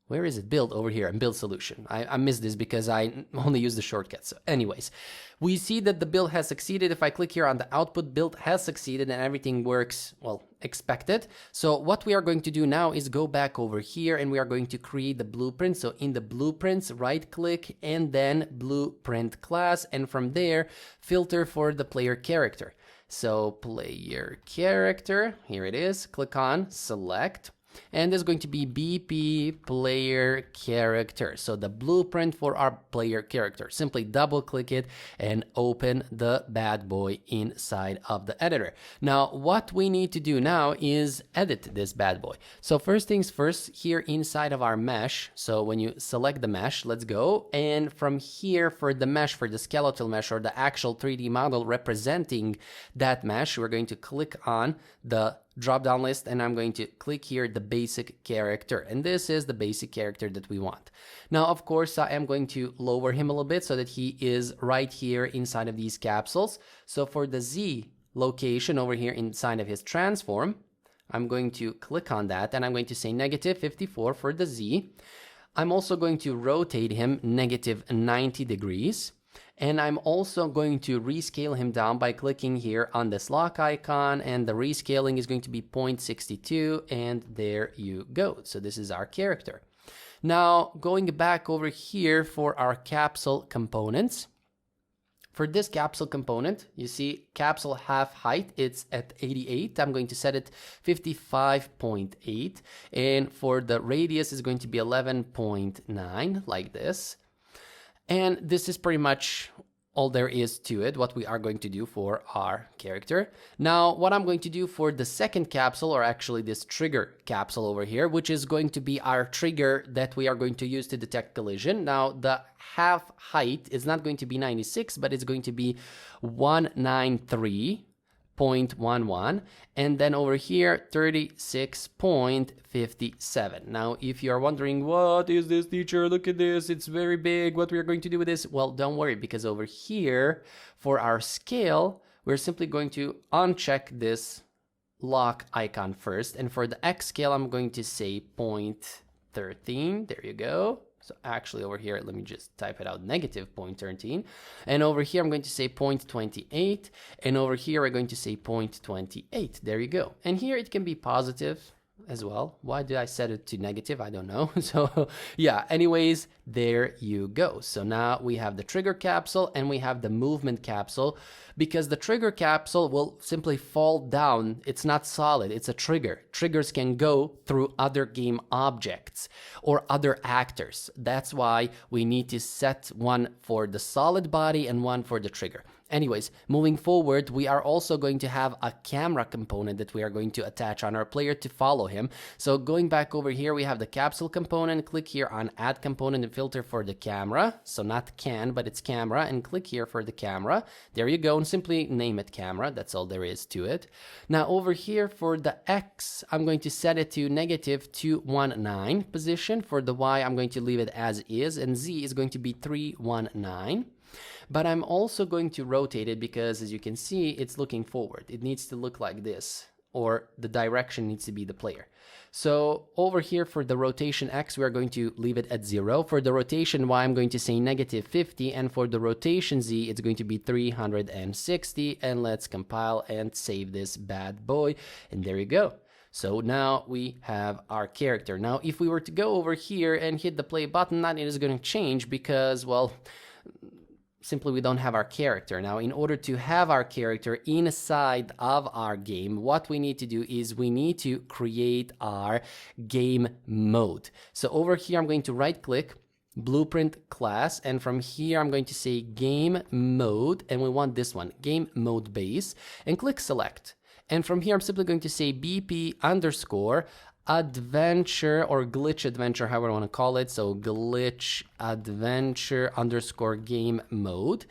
Where is it? Build over here and build solution. I missed this because I only use the shortcuts. So anyways, we see that the build has succeeded. If I click here on the output, build has succeeded and everything works, well, expected. So what we are going to do now is go back over here and we are going to create the blueprint. So in the blueprints, right click and then blueprint class. And from there, filter for the player character. So player character, here it is. Click on select. And there's going to be BP player character. So the blueprint for our player character. Simply double click it and open the bad boy inside of the editor. Now, what we need to do now is edit this bad boy. So first things first, here inside of our mesh. So when you select the mesh, let's go. And from here for the mesh, for the skeletal mesh or the actual 3D model representing that mesh, we're going to click on the drop down list and I'm going to click here the basic character, and this is the basic character that we want. Now of course I am going to lower him a little bit so that he is right here inside of these capsules. So for the Z location over here inside of his transform, I'm going to click on that and I'm going to say -54 for the Z. I'm also going to rotate him -90 degrees. And I'm also going to rescale him down by clicking here on this lock icon, and the rescaling is going to be 0.62, and there you go. So this is our character. Now going back over here for our capsule components. For this capsule component, you see capsule half height, it's at 88. I'm going to set it 55.8. And for the radius is going to be 11.9, like this. And this is pretty much all there is to it, what we are going to do for our character. Now, what I'm going to do for the second capsule, or actually this trigger capsule over here, which is going to be our trigger that we are going to use to detect collision. Now, the half height is not going to be 96, but it's going to be 193.11, and then over here 36.57. Now if you are wondering, what is this, teacher? Look at this, it's very big, what we are going to do with this? Well, don't worry, because over here for our scale, we're simply going to uncheck this lock icon first, and for the X scale I'm going to say 0.13. There you go. So actually over here, let me just type it out, -0.13. And over here, I'm going to say 0.28. And over here, we're going to say 0.28. There you go. And here it can be positive as well. Why did I set it to negative? I don't know. So yeah, anyways, there you go. So now we have the trigger capsule and we have the movement capsule, because the trigger capsule will simply fall down. It's not solid, it's a trigger. Triggers can go through other game objects or other actors. That's why we need to set one for the solid body and one for the trigger. Anyways, moving forward, we are also going to have a camera component that we are going to attach on our player to follow him. So going back over here, we have the capsule component. Click here on add component and filter for the camera. So not can, but it's camera, and click here for the camera. There you go, and simply name it camera. That's all there is to it. Now over here for the X, I'm going to set it to -219 position. For the Y, I'm going to leave it as is, and Z is going to be 319. But I'm also going to rotate it because, as you can see, it's looking forward. It needs to look like this, or the direction needs to be the player. So over here for the rotation X, we're going to leave it at 0. For the rotation Y, I'm going to say -50. And for the rotation Z, it's going to be 360. And let's compile and save this bad boy. And there you go. So now we have our character. Now, if we were to go over here and hit the play button, nothing is going to change because, well, simply we don't have our character. Now, in order to have our character inside of our game, what we need to do is we need to create our game mode. So over here, I'm going to right click, blueprint class, and from here I'm going to say game mode, and we want this one, game mode base, and click select. And from here I'm simply going to say BP underscore adventure or glitch adventure, however I want to call it. So glitch adventure underscore game mode.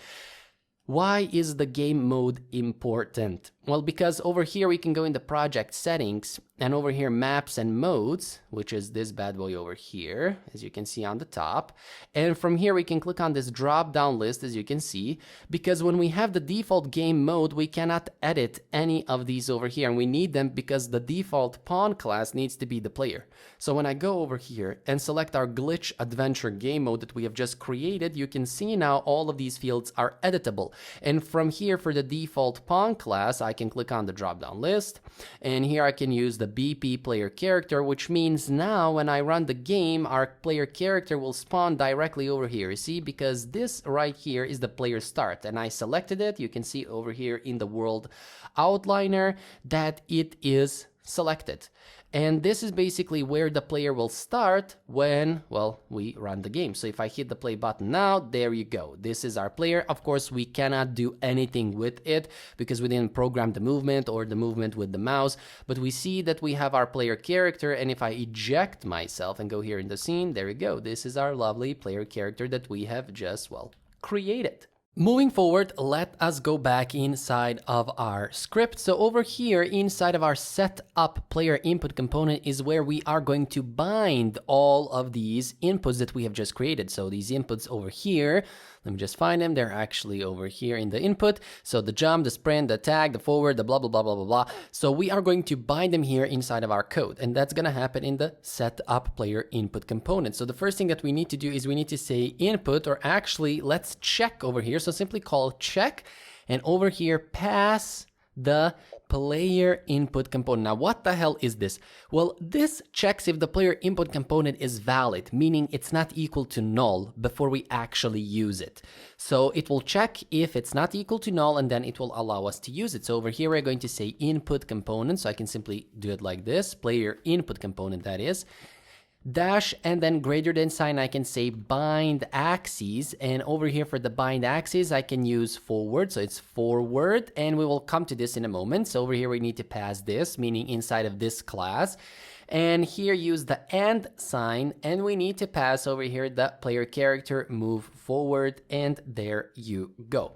Why is the game mode important? Well, because over here we can go into project settings, and over here maps and modes, which is this bad boy over here, as you can see on the top. And from here we can click on this drop down list, as you can see, because when we have the default game mode, we cannot edit any of these over here, and we need them because the default pawn class needs to be the player. So when I go over here and select our glitch adventure game mode that we have just created, you can see now all of these fields are editable. And from here for the default pawn class, I can click on the drop down list, and here I can use the BP player character, which means now when I run the game, our player character will spawn directly over here. You see, because this right here is the player start, and I selected it. You can see over here in the world outliner that it is selected. And this is basically where the player will start when, well, we run the game. So if I hit the play button now, there you go. This is our player. Of course, we cannot do anything with it because we didn't program the movement or the movement with the mouse. But we see that we have our player character. And if I eject myself and go here in the scene, there we go. This is our lovely player character that we have just, well, created. Moving forward, let us go back inside of our script. So over here inside of our setup player input component is where we are going to bind all of these inputs that we have just created. So these inputs over here, let me just find them. They're actually over here in the input. So the jump, the sprint, the tag, the forward, the blah, blah, blah, blah, blah, blah. So we are going to bind them here inside of our code. And that's going to happen in the setup player input component. So the first thing that we need to do is we need to say input, or actually let's check over here. So simply call check, and over here pass the player input component. Now, what the hell is this? Well, this checks if the player input component is valid, meaning it's not equal to null before we actually use it. So it will check if it's not equal to null, and then it will allow us to use it. So over here, we're going to say input component. So I can simply do it like this, player input component, that is. Dash and then greater than sign, I can say bind axes, and over here for the bind axes I can use forward, so it's forward, and we will come to this in a moment. So over here we need to pass this, meaning inside of this class, and here use the and sign, and we need to pass over here the player character move forward, and there you go.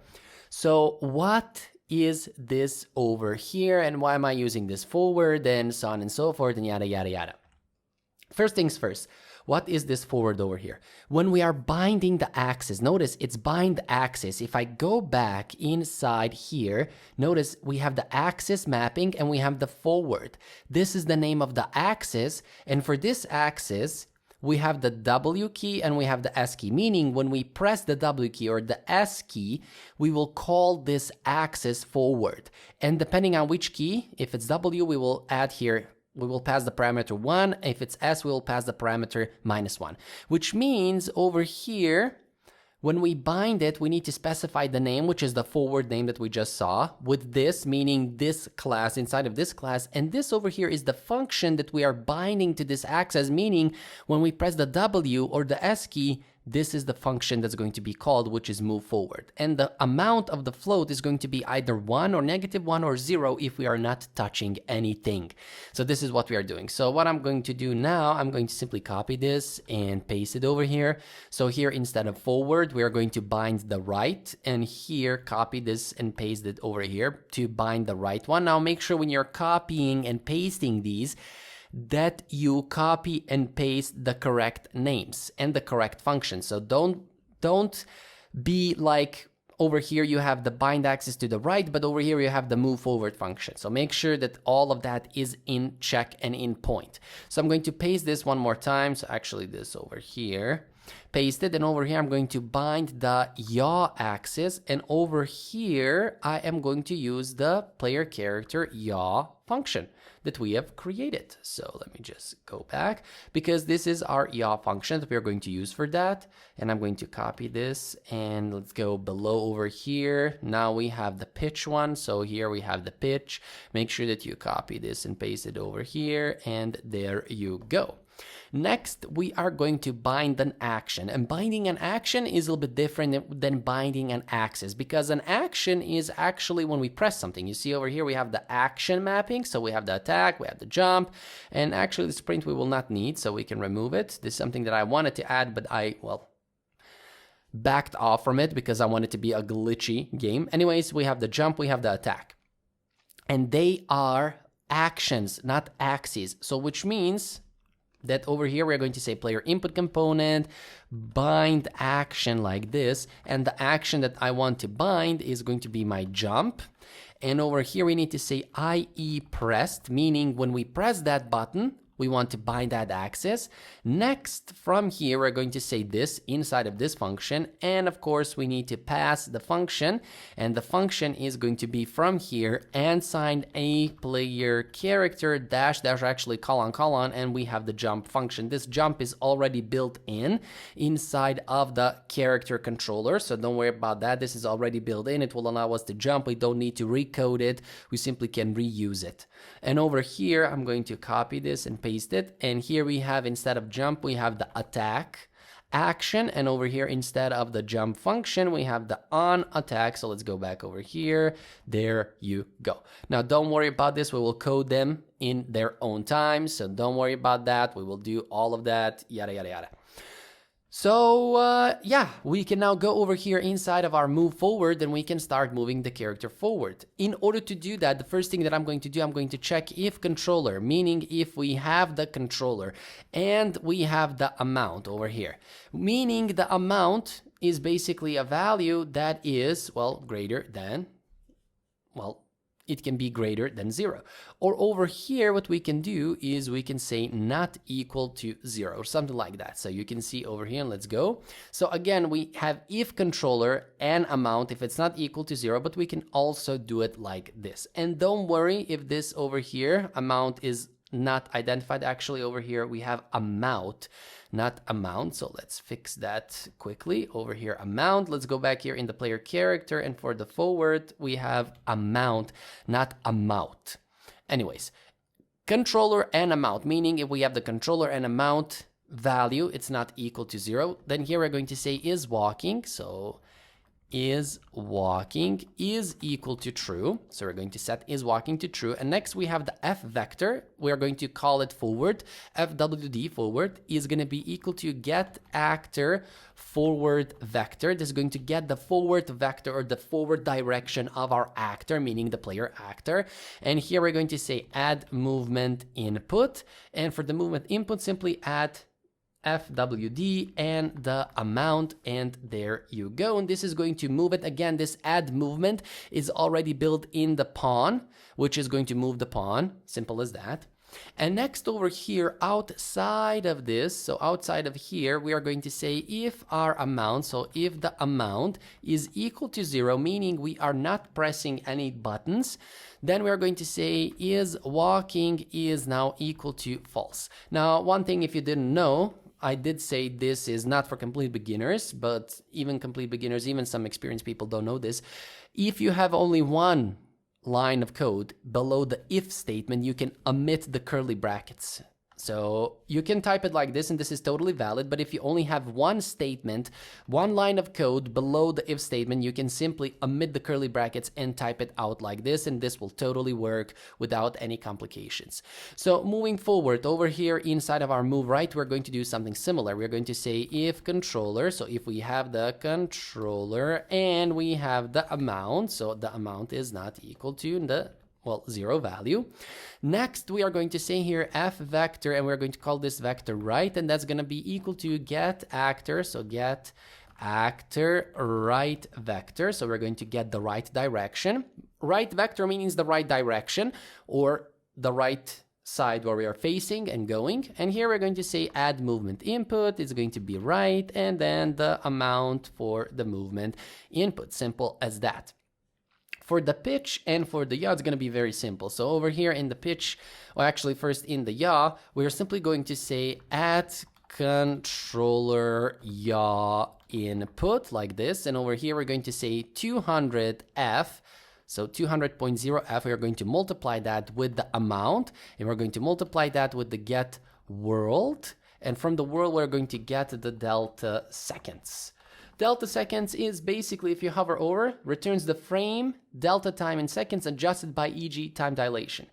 So what is this over here, and why am I using this forward, and so on and so forth, and yada yada yada. First things first, what is this forward over here? When we are binding the axis, notice it's bind axis. If I go back inside here, notice we have the axis mapping and we have the forward. This is the name of the axis, and for this axis, we have the W key and we have the S key, meaning when we press the W key or the S key, we will call this axis forward. And depending on which key, if it's W, we will add here, we will pass the parameter 1. If it's S, we will pass the parameter -1, which means over here, when we bind it, we need to specify the name, which is the forward name that we just saw, with this, meaning this class inside of this class. And this over here is the function that we are binding to this axis, meaning when we press the W or the S key, this is the function that's going to be called, which is move forward. And the amount of the float is going to be either 1 or -1 or 0 if we are not touching anything. So this is what we are doing. So what I'm going to do now, I'm going to simply copy this and paste it over here. So here, instead of forward, we are going to bind the right, and here copy this and paste it over here to bind the right one. Now make sure when you're copying and pasting these, that you copy and paste the correct names and the correct function. So don't be like over here you have the bind axis to the right, but over here you have the move forward function. So make sure that all of that is in check and in point. So I'm going to paste this one more time. So actually this over here, paste it, and over here I'm going to bind the yaw axis, and over here I am going to use the player character yaw function. that we have created. So let me just go back, because this is our yaw function that we're going to use for that. And I'm going to copy this, and let's go below over here. Now we have the pitch one. So here we have the pitch. Make sure that you copy this and paste it over here, and there you go. Next, we are going to bind an action, and binding an action is a little bit different than binding an axis, because an action is actually when we press something. You see over here we have the action mapping, so we have the attack, we have the jump, and actually the sprint we will not need, so we can remove it. This is something that I wanted to add, but I backed off from it because I want it to be a glitchy game. Anyways, we have the jump, we have the attack, and they are actions, not axes. So which means that over here we're going to say player input component bind action like this, and the action that I want to bind is going to be my jump. And over here we need to say IE pressed, meaning when we press that button we want to bind that axis. Next, from here we're going to say this inside of this function, and of course we need to pass the function, and the function is going to be from here and sign a player character dash dash, actually colon, and we have the jump function. This jump is already built in inside of the character controller, so don't worry about that. This is already built in. It will allow us to jump. We don't need to recode it. We simply can reuse it. And over here I'm going to copy this and paste it, and here we have, instead of jump, we have the attack action, and over here instead of the jump function we have the on attack. So let's go back over here. There you go. Now don't worry about this, we will code them in their own time, so don't worry about that. We will do all of that, yada yada yada. So yeah, we can now go over here inside of our move forward, and we can start moving the character forward. In order to do that, the first thing that I'm going to do, I'm going to check if controller, meaning if we have the controller and we have the amount over here, meaning the amount is basically a value that is, well, greater than, well, it can be greater than 0. Or over here, what we can do is we can say not equal to 0 or something like that. So you can see over here, and let's go. So again, we have if controller and amount if it's not equal to 0, but we can also do it like this. And don't worry if this over here, amount, is not identified. Actually, over here we have amount, not amount. So let's fix that quickly. Over here, amount. Let's go back here in the player character, and for the forward we have amount, not amount. Anyways, controller and amount, meaning if we have the controller and amount value, it's not equal to 0. Then here we're going to say is walking. So is walking is equal to true. So we're going to set is walking to true. And next we have the f vector. We're going to call it forward. FWD forward is going to be equal to get actor forward vector. This is going to get the forward vector or the forward direction of our actor, meaning the player actor. And here we're going to say add movement input. And for the movement input, simply add FWD and the amount, and there you go. And this is going to move it. Again, this add movement is already built in the pawn, which is going to move the pawn. Simple as that. And next over here, outside of this, so outside of here, we are going to say if our amount, so if the amount is equal to 0, meaning we are not pressing any buttons, then we are going to say is walking is now equal to false. Now, one thing, if you didn't know, I did say this is not for complete beginners, but even complete beginners, even some experienced people don't know this. If you have only one line of code below the if statement, you can omit the curly brackets. So you can type it like this, and this is totally valid, but if you only have one statement, one line of code below the if statement, you can simply omit the curly brackets and type it out like this, and this will totally work without any complications. So moving forward, over here inside of our move right, we're going to do something similar. We're going to say if controller, so if we have the controller and we have the amount, so the amount is not equal to the 0 value. Next, we are going to say here f vector, and we're going to call this vector right, and that's going to be equal to get actor, so get actor right vector. So we're going to get the right direction. Right vector means the right direction, or the right side where we are facing and going. And here we're going to say add movement input is going to be right, and then the amount for the movement input. Simple as that. For the pitch and for the yaw, it's going to be very simple. So over here in the pitch, or actually first in the yaw, we're simply going to say add controller yaw input like this. And over here, we're going to say 200F. So 200.0F, we are going to multiply that with the amount, and we're going to multiply that with the get world. And from the world, we're going to get the delta seconds. Delta seconds is basically, if you hover over, returns the frame, delta time in seconds adjusted by e.g. time dilation.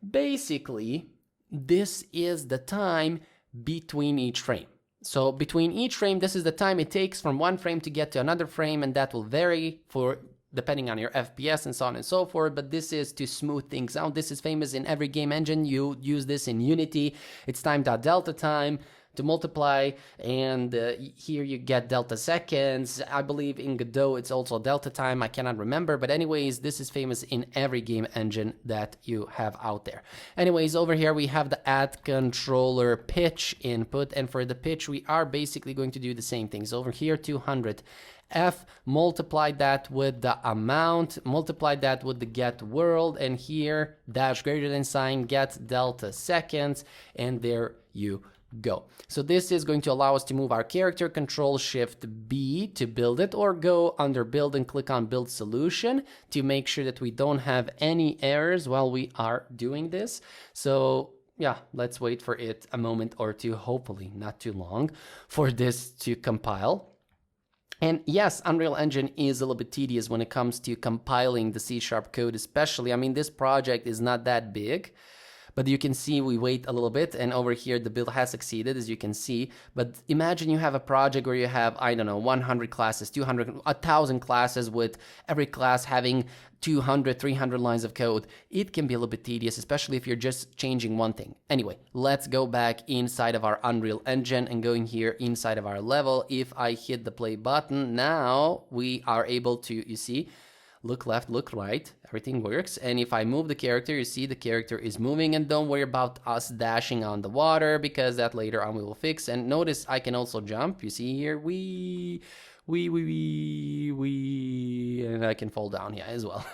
Basically, this is the time between each frame. So between each frame, this is the time it takes from one frame to get to another frame, and that will vary for depending on your FPS and so on and so forth, but this is to smooth things out. This is famous in every game engine. You use this in Unity. It's time.delta time to multiply, and here you get delta seconds. I believe in Godot it's also delta time. I cannot remember, but anyways, this is famous in every game engine that you have out there. Anyways, over here we have the add controller pitch input, and for the pitch we are basically going to do the same things. Over here 200F, multiply that with the amount, multiply that with the get world, and here dash greater than sign, get delta seconds, and there you go. So this is going to allow us to move our character, Control Shift B to build it, or go under build and click on build solution to make sure that we don't have any errors while we are doing this. So yeah, let's wait for it a moment or two, hopefully not too long, for this to compile. And yes, Unreal Engine is a little bit tedious when it comes to compiling the C# code especially. I mean, this project is not that big, but you can see we wait a little bit, and over here the build has succeeded, as you can see. But imagine you have a project where you have, I don't know, 100 classes, 200, 1,000 classes, with every class having 200, 300 lines of code. It can be a little bit tedious, especially if you're just changing one thing. Anyway, let's go back inside of our Unreal Engine and going here inside of our level. If I hit the play button, now we are able to, you see, look left, look right, everything works. And if I move the character, you see the character is moving, and don't worry about us dashing on the water because that later on we will fix. And notice I can also jump, you see here, wee, and I can fall down here as well.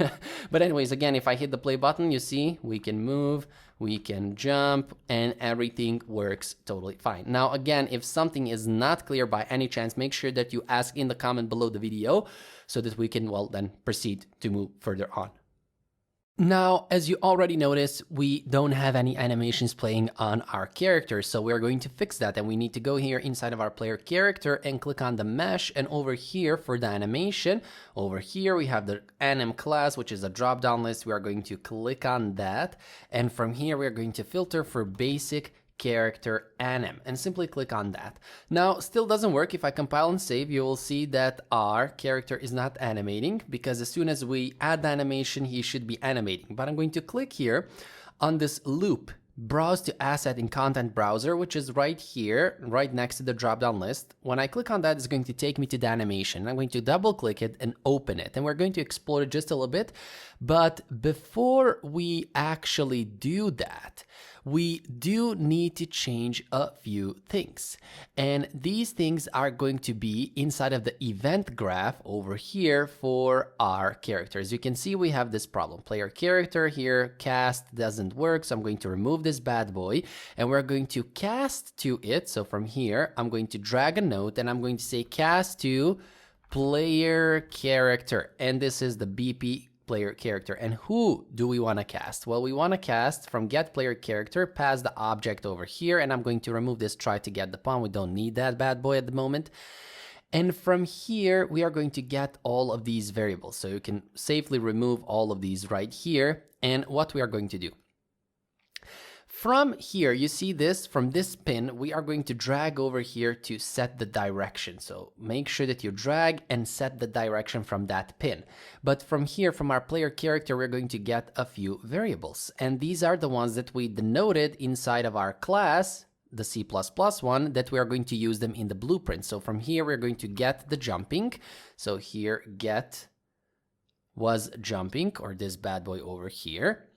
But anyways, again, if I hit the play button, you see we can move, we can jump, and everything works totally fine. Now again, if something is not clear by any chance, make sure that you ask in the comment below the video so that we can, well, then proceed to move further on. Now, as you already noticed, we don't have any animations playing on our character, so we're going to fix that, and we need to go here inside of our player character and click on the mesh, and over here for the animation, over here we have the anim class, which is a drop-down list. We are going to click on that, and from here we are going to filter for basic character anim and simply click on that. Now, still doesn't work. If I compile and save, you will see that our character is not animating, because as soon as we add the animation, he should be animating. But I'm going to click here on this loop, browse to asset in content browser, which is right here, right next to the drop-down list. When I click on that, it's going to take me to the animation. I'm going to double click it and open it, and we're going to explore it just a little bit. But before we actually do that, we do need to change a few things. And these things are going to be inside of the event graph over here for our characters. You can see we have this problem. Player character here, cast doesn't work, so I'm going to remove this bad boy, and we're going to cast to it. So from here, I'm going to drag a note, and I'm going to say cast to player character, and this is the BP player character. And who do we want to cast? Well, we want to cast from get player character past the object over here, and I'm going to remove this try to get the pawn. We don't need that bad boy at the moment. And from here, we are going to get all of these variables, so you can safely remove all of these right here. And what we are going to do, from here, you see this, from this pin, we are going to drag over here to set the direction. So make sure that you drag and set the direction from that pin. But from here, from our player character, we're going to get a few variables. And these are the ones that we denoted inside of our class, the C++ one, that we are going to use them in the blueprint. So from here, we're going to get the jumping. So here, get was jumping, or this bad boy over here.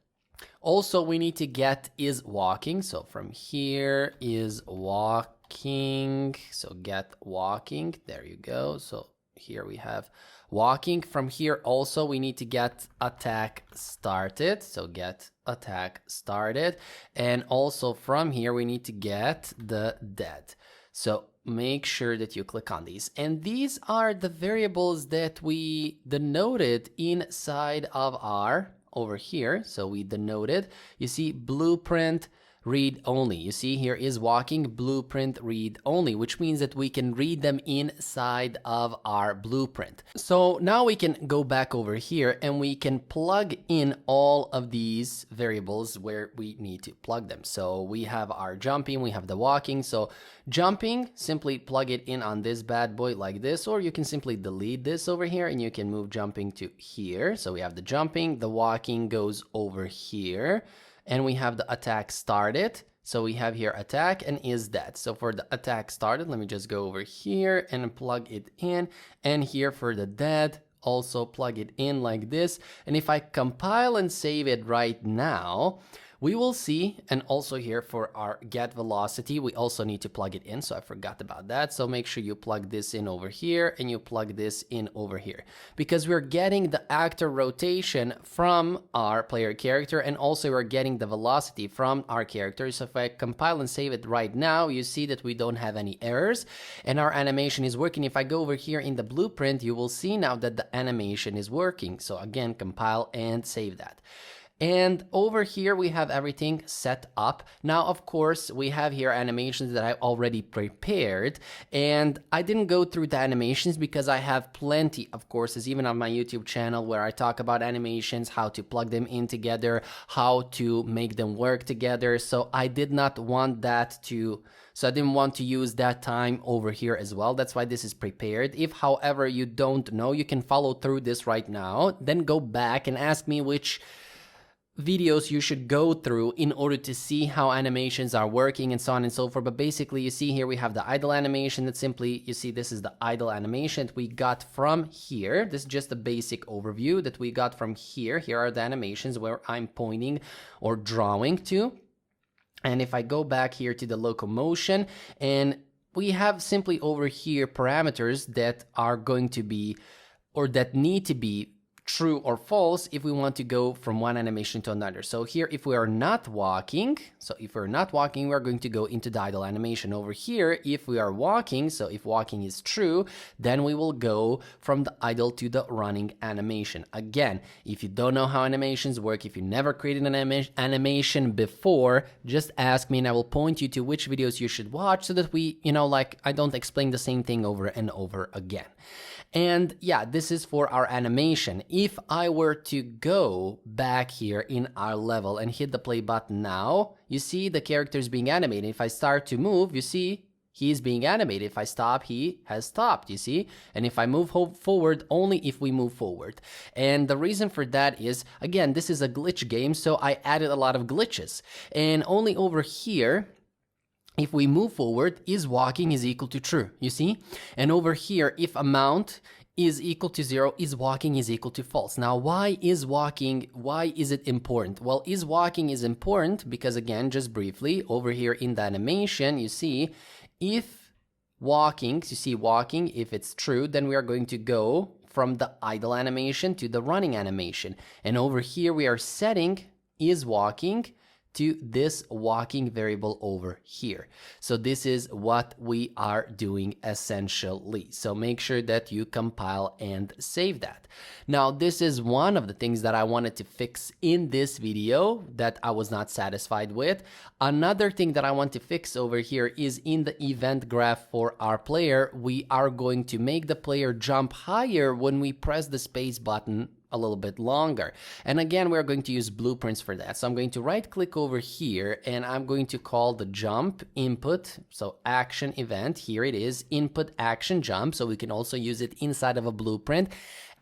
Also, we need to get is walking. So from here is walking. So get walking. There you go. So here we have walking. From here also we need to get attack started, so get attack started, and also from here we need to get the dead. So make sure that you click on these, and these are the variables that we denoted inside of our over here. So we denoted, you see, blueprint read only. You see here is walking, blueprint read only, which means that we can read them inside of our blueprint. So now we can go back over here and we can plug in all of these variables where we need to plug them. So we have our jumping, we have the walking. So jumping, simply plug it in on this bad boy like this, or you can simply delete this over here and you can move jumping to here. So we have the jumping, the walking goes over here. And we have the attack started. So we have here attack and is dead. So for the attack started, let me just go over here and plug it in. And here for the dead, also plug it in like this. And if I compile and save it right now, we will see, and also here for our get velocity, we also need to plug it in. So I forgot about that. So make sure you plug this in over here and you plug this in over here, because we're getting the actor rotation from our player character, and also we're getting the velocity from our character. So if I compile and save it right now, you see that we don't have any errors and our animation is working. If I go over here in the blueprint, you will see now that the animation is working. So again, compile and save that. And over here, we have everything set up. Now, of course, we have here animations that I already prepared. And I didn't go through the animations because I have plenty of courses, even on my YouTube channel, where I talk about animations, how to plug them in together, how to make them work together. So I did not want that to... So I didn't want to use that time over here as well. That's why this is prepared. If, however, you don't know, you can follow through this right now. Then go back and ask me which videos you should go through in order to see how animations are working and so on and so forth. But basically, you see here we have the idle animation that simply, you see this is the idle animation that we got from here. This is just a basic overview that we got from here. Here are the animations where I'm pointing or drawing to. And if I go back here to the locomotion, and we have simply over here parameters that are going to be, or that need to be, true or false if we want to go from one animation to another. So here, if we are not walking, we're going to go into the idle animation. Over here, if we are walking, so if walking is true, then we will go from the idle to the running animation. Again, if you don't know how animations work, if you never created an animation before, just ask me and I will point you to which videos you should watch so that we, like I don't explain the same thing over and over again. And yeah, this is for our animation. If I were to go back here in our level and hit the play button now, you see the character is being animated. If I start to move, you see he is being animated. If I stop, he has stopped, you see? And if I move forward, only if we move forward. And the reason for that is, again, this is a glitch game, so I added a lot of glitches. And only over here, if we move forward, is walking is equal to true, you see? And over here, if amount is equal to 0, is walking is equal to false. Now, why is it important? Well, is walking is important because, again, just briefly, over here in the animation, you see, if walking, if it's true, then we are going to go from the idle animation to the running animation. And over here, we are setting is walking to this walking variable over here. So this is what we are doing essentially. So make sure that you compile and save that. Now, this is one of the things that I wanted to fix in this video that I was not satisfied with. Another thing that I want to fix over here is in the event graph for our player, we are going to make the player jump higher when we press the space button a little bit longer. And again, we're going to use blueprints for that. So I'm going to right click over here and I'm going to call the jump input. So action event, here it is, input action jump. So we can also use it inside of a blueprint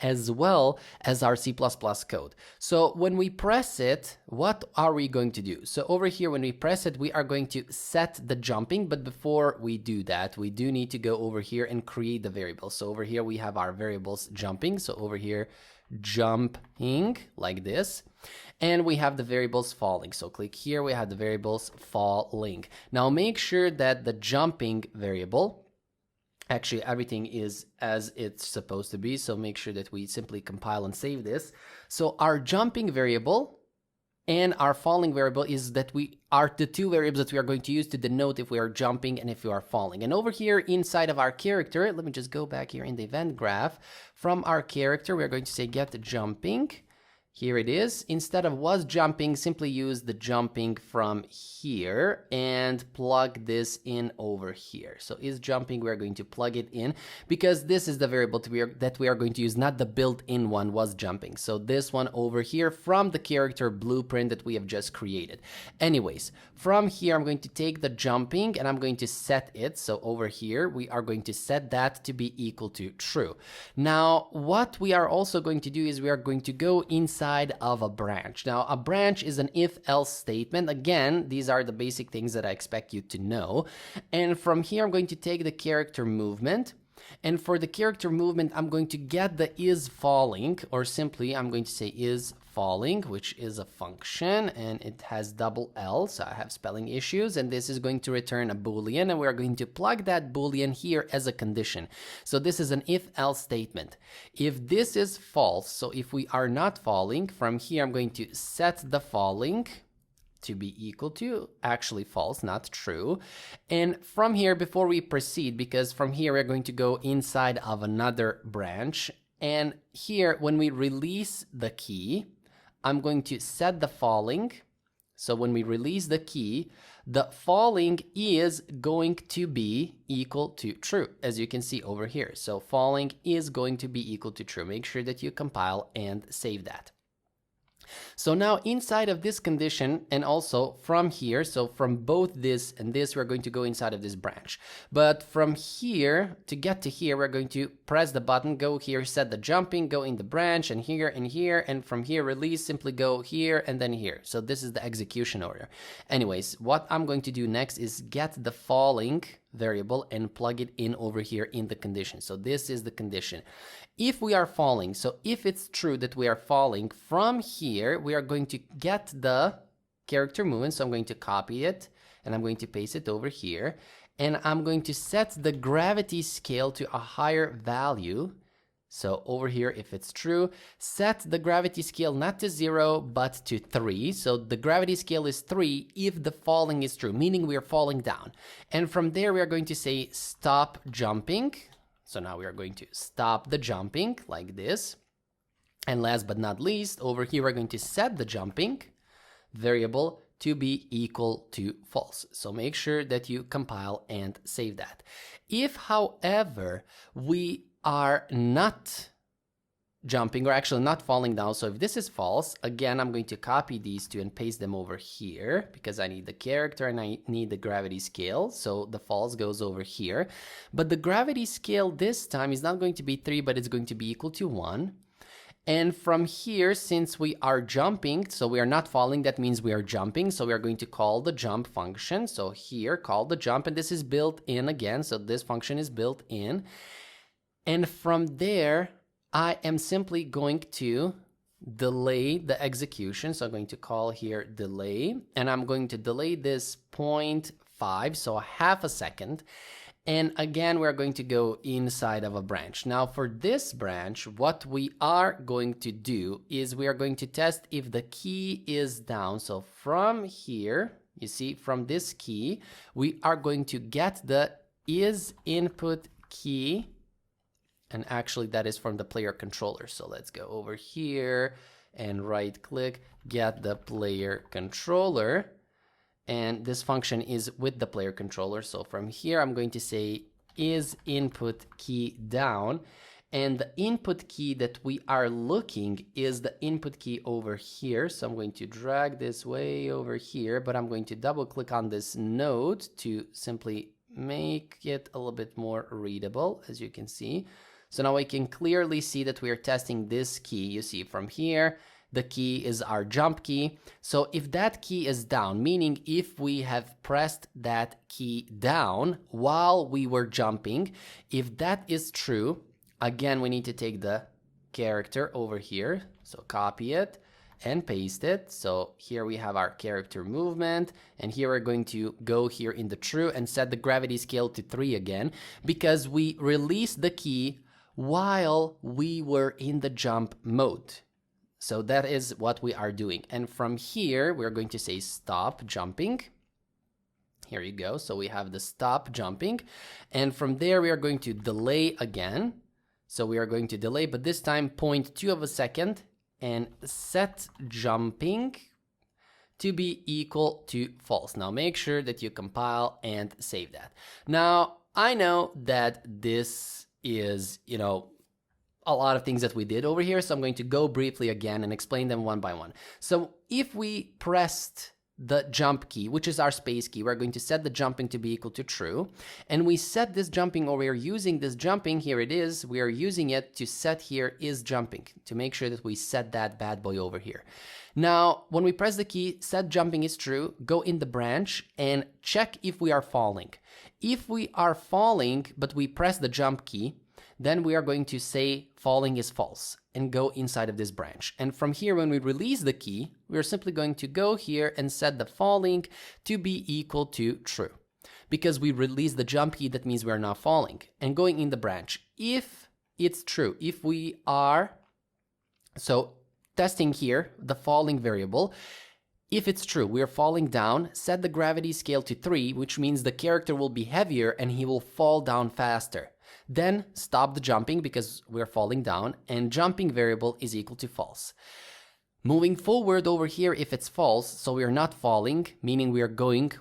as well as our C++ code. So when we press it, what are we going to do? So over here, when we press it, we are going to set the jumping. But before we do that, we do need to go over here and create the variable. So over here, we have our variables jumping. So over here, jumping like this, and we have the variables falling. So click here, we have the variables falling. Now make sure that the jumping variable Actually, everything is as it's supposed to be, so make sure that we simply compile and save this. So our jumping variable and our falling variable is that we are the two variables that we are going to use to denote if we are jumping and if we are falling. And over here inside of our character, let me just go back here in the event graph. From our character, we're going to say get jumping. Here it is. Instead of was jumping, simply use the jumping from here and plug this in over here. So is jumping, we're going to plug it in because this is the variable that we are going to use, not the built-in one was jumping. So this one over here from the character blueprint that we have just created. Anyways, from here, I'm going to take the jumping and I'm going to set it. So over here, we are going to set that to be equal to true. Now, what we are also going to do is we are going to go inside of a branch. Now, a branch is an if-else statement. Again, these are the basic things that I expect you to know. And from here, I'm going to take the character movement. And for the character movement, I'm going to get the is falling, or simply I'm going to say is falling, which is a function, and it has double L, so I have spelling issues, and this is going to return a Boolean, and we're going to plug that Boolean here as a condition. So this is an if-else statement. If this is false, so if we are not falling, from here I'm going to set the falling to be equal to actually false, not true. And from here, before we proceed, because from here we're going to go inside of another branch, and here when we release the key, I'm going to set the falling. So when we release the key, the falling is going to be equal to true, as you can see over here. So falling is going to be equal to true. Make sure that you compile and save that. So now inside of this condition, and also from here, so from both this and this, we're going to go inside of this branch. But from here, to get to here, we're going to press the button, go here, set the jumping, go in the branch, and here, and from here, release, simply go here, and then here. So this is the execution order. Anyways, what I'm going to do next is get the falling variable and plug it in over here in the condition. So this is the condition. If we are falling, so if it's true that we are falling, from here we are going to get the character movement. So I'm going to copy it and I'm going to paste it over here, and I'm going to set the gravity scale to a higher value. So over here, if it's true, set the gravity scale not to 0 but to 3. So the gravity scale is 3 if the falling is true, meaning we are falling down. And from there we are going to say stop jumping. So now we are going to stop the jumping like this. And last but not least, over here we're going to set the jumping variable to be equal to false. So make sure that you compile and save that. If, however, we are not jumping, or actually not falling down, so if this is false, again, I'm going to copy these two and paste them over here because I need the character and I need the gravity scale. So the false goes over here. But the gravity scale this time is not going to be 3, but it's going to be equal to 1. And from here, since we are jumping, so we are not falling, that means we are jumping. So we are going to call the jump function. So here, call the jump, and this is built in again. So this function is built in. And from there, I am simply going to delay the execution. So I'm going to call here delay, and I'm going to delay this 0.5, so half a second. And again, we're going to go inside of a branch. Now for this branch, what we are going to do is we are going to test if the key is down. So from here, you see, from this key, we are going to get the is input key. And actually that is from the player controller. So let's go over here and right click, get the player controller. And this function is with the player controller. So from here, I'm going to say is input key down. And the input key that we are looking is the input key over here. So I'm going to drag this way over here, but I'm going to double click on this node to simply make it a little bit more readable, as you can see. So now we can clearly see that we are testing this key. You see from here, the key is our jump key. So if that key is down, meaning if we have pressed that key down while we were jumping, if that is true, again, we need to take the character over here. So copy it and paste it. So here we have our character movement, and here we're going to go here in the true and set the gravity scale to 3 again, because we released the key while we were in the jump mode. So that is what we are doing. And from here, we're going to say stop jumping. Here you go. So we have the stop jumping. And from there, we are going to delay again. So we are going to delay, but this time 0.2 of a second, and set jumping to be equal to false. Now make sure that you compile and save that. Now, I know that this is, a lot of things that we did over here, so I'm going to go briefly again and explain them one by one. So if we pressed the jump key, which is our space key, we're going to set the jumping to be equal to true, and we set this jumping, or we are using this jumping, here it is, we are using it to set here is jumping, to make sure that we set that bad boy over here. Now, when we press the key, set jumping is true, go in the branch and check if we are falling. If we are falling, but we press the jump key, then we are going to say falling is false and go inside of this branch. And from here, when we release the key, we're simply going to go here and set the falling to be equal to true. Because we release the jump key, that means we're now falling. And going in the branch, if it's true, if we are, so testing here, the falling variable, if it's true, we're falling down, set the gravity scale to 3, which means the character will be heavier and he will fall down faster. Then stop the jumping because we're falling down, and jumping variable is equal to false. Moving forward over here, if it's false, so we are not falling, meaning we are going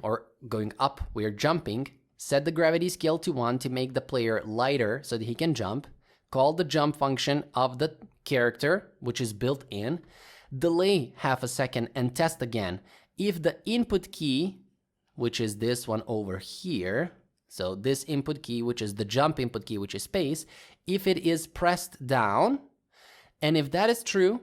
up, we are jumping, set the gravity scale to 1 to make the player lighter so that he can jump, call the jump function of the character, which is built in, delay half a second and test again. If the input key, which is this one over here, so this input key, which is the jump input key, which is space, if it is pressed down, and if that is true,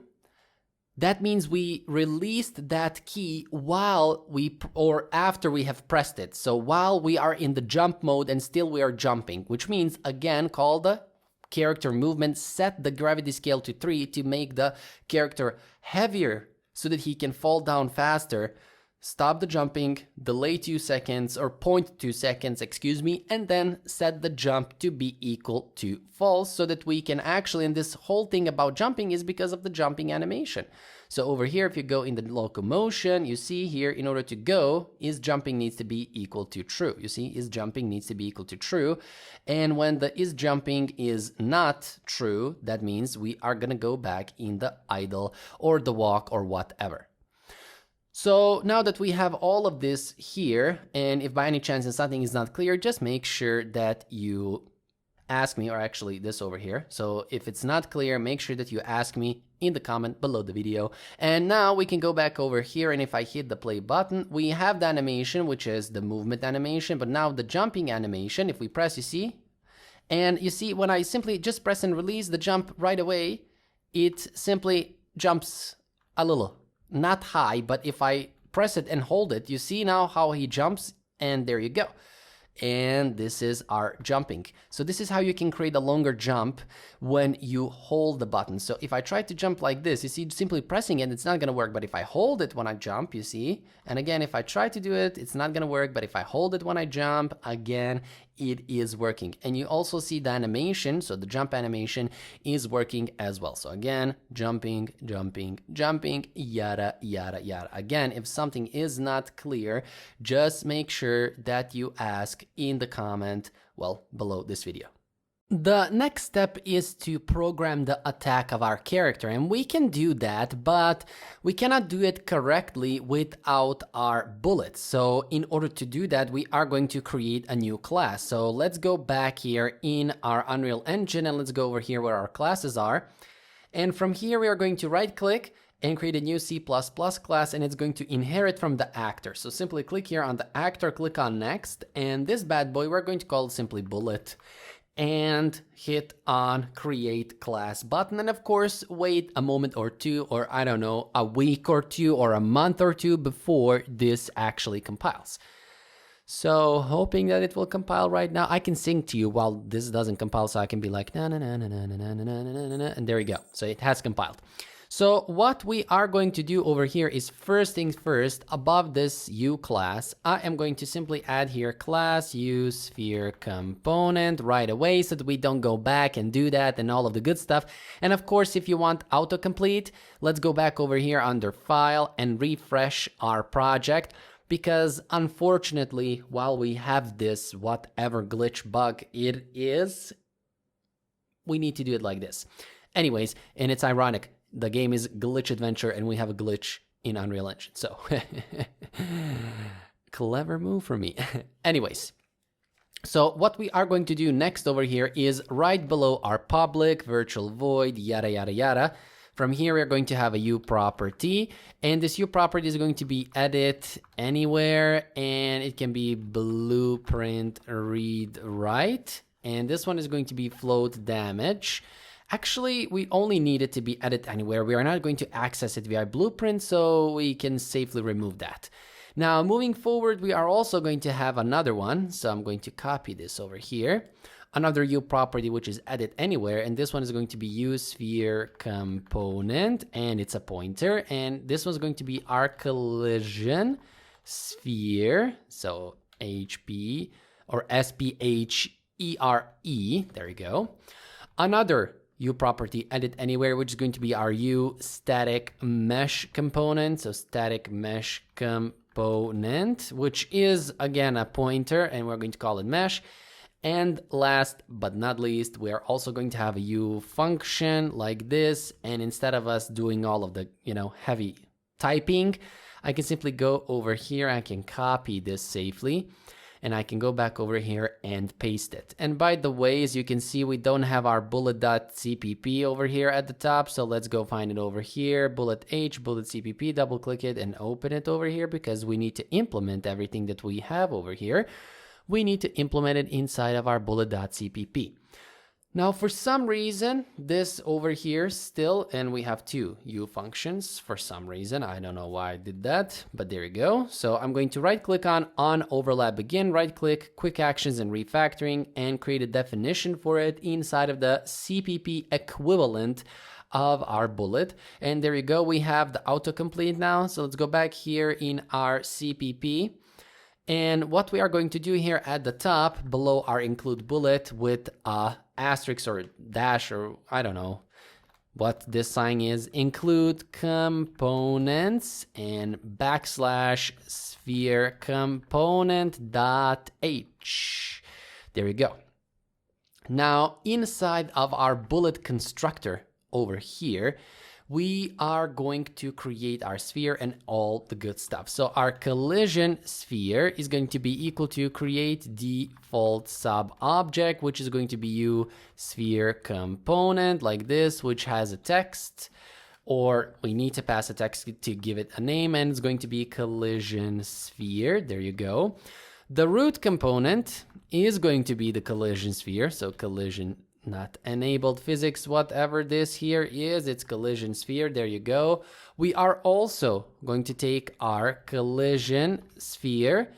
that means we released that key while or after we have pressed it. So while we are in the jump mode and still we are jumping, which means, again, call the character movement, set the gravity scale to 3 to make the character heavier so that he can fall down faster. Stop the jumping, delay 2 seconds or 0.2 seconds, excuse me, and then set the jump to be equal to false so that we can actually, and this whole thing about jumping is because of the jumping animation. So over here, if you go in the locomotion, you see here, in order to go, is jumping needs to be equal to true. You see, is jumping needs to be equal to true. And when the is jumping is not true, that means we are gonna go back in the idle or the walk or whatever. So now that we have all of this here, and if by any chance something is not clear, just make sure that you ask me, or actually this over here. So if it's not clear, make sure that you ask me in the comment below the video. And now we can go back over here, and if I hit the play button, we have the animation, which is the movement animation, but now the jumping animation, if we press, you see, and you see when I simply just press and release the jump right away, it simply jumps a little. Not high, but if I press it and hold it, you see now how he jumps, and there you go. And this is our jumping. So this is how you can create a longer jump when you hold the button. So if I try to jump like this, you see, simply pressing it, it's not going to work. But if I hold it when I jump, you see, and again, if I try to do it, it's not going to work. But if I hold it when I jump, again, it is working. And you also see the animation. So the jump animation is working as well. So again, jumping, jumping, jumping, yada, yada, yada. Again, if something is not clear, just make sure that you ask in the comment, well, below this video. The next step is to program the attack of our character, and we can do that, but we cannot do it correctly without our bullets. So in order to do that, we are going to create a new class. So let's go back here in our Unreal Engine, and let's go over here where our classes are. And from here, we are going to right click and create a new C++ class, and it's going to inherit from the actor. So simply click here on the actor, click on next, and this bad boy, we're going to call it simply bullet, and hit on create class button. And of course, wait a moment or two, or I don't know, a week or two or a month or two before this actually compiles. So hoping that it will compile right now. I can sing to you while this doesn't compile, so I can be like, na na na na na na na na na na, and there we go. So it has compiled. So what we are going to do over here is, first things first, above this U class, I am going to simply add here class U sphere component right away so that we don't go back and do that and all of the good stuff. And of course, if you want autocomplete, let's go back over here under file and refresh our project, because unfortunately, while we have this whatever glitch bug it is, we need to do it like this. Anyways, and it's ironic. The game is Glitch Adventure and we have a glitch in Unreal Engine. So, clever move from me. Anyways, so what we are going to do next over here is right below our public, virtual void, yada, yada, yada. From here, we're going to have a U property, and this U property is going to be edit anywhere, and it can be blueprint read write. And this one is going to be float damage. Actually, we only need it to be edit anywhere. We are not going to access it via blueprint, so we can safely remove that. Now, moving forward, we are also going to have another one. So I'm going to copy this over here. Another U property, which is edit anywhere. And this one is going to be U sphere component, and it's a pointer. And this one's going to be our collision sphere. So HP or SPHERE. There you go. Another U property, edit anywhere, which is going to be our U static mesh component. So static mesh component, which is again a pointer, and we're going to call it mesh. And last but not least, we are also going to have a U function like this. And instead of us doing all of the, heavy typing, I can simply go over here. I can copy this safely. And I can go back over here and paste it. And by the way, as you can see, we don't have our bullet.cpp over here at the top. So let's go find it over here. Bullet H, bullet CPP, double click it and open it over here, because we need to implement everything that we have over here. We need to implement it inside of our bullet.cpp. Now, for some reason, this over here still, and we have two U functions for some reason. I don't know why I did that, but there you go. So I'm going to right click on overlap begin, right click, quick actions and refactoring, and create a definition for it inside of the CPP equivalent of our bullet. And there you go. We have the autocomplete now. So let's go back here in our CPP. And what we are going to do here at the top below our include bullet with a asterisk or dash, or I don't know what this sign is, include components and backslash sphere component dot H. There you go. Now inside of our bullet constructor over here, we are going to create our sphere and all the good stuff. So our collision sphere is going to be equal to create default sub object, which is going to be U sphere component like this, which has a text, or we need to pass a text to give it a name, and it's going to be collision sphere. There you go. The root component is going to be the collision sphere. So collision not enabled physics, whatever this here is, it's collision sphere. There you go. We are also going to take our collision sphere.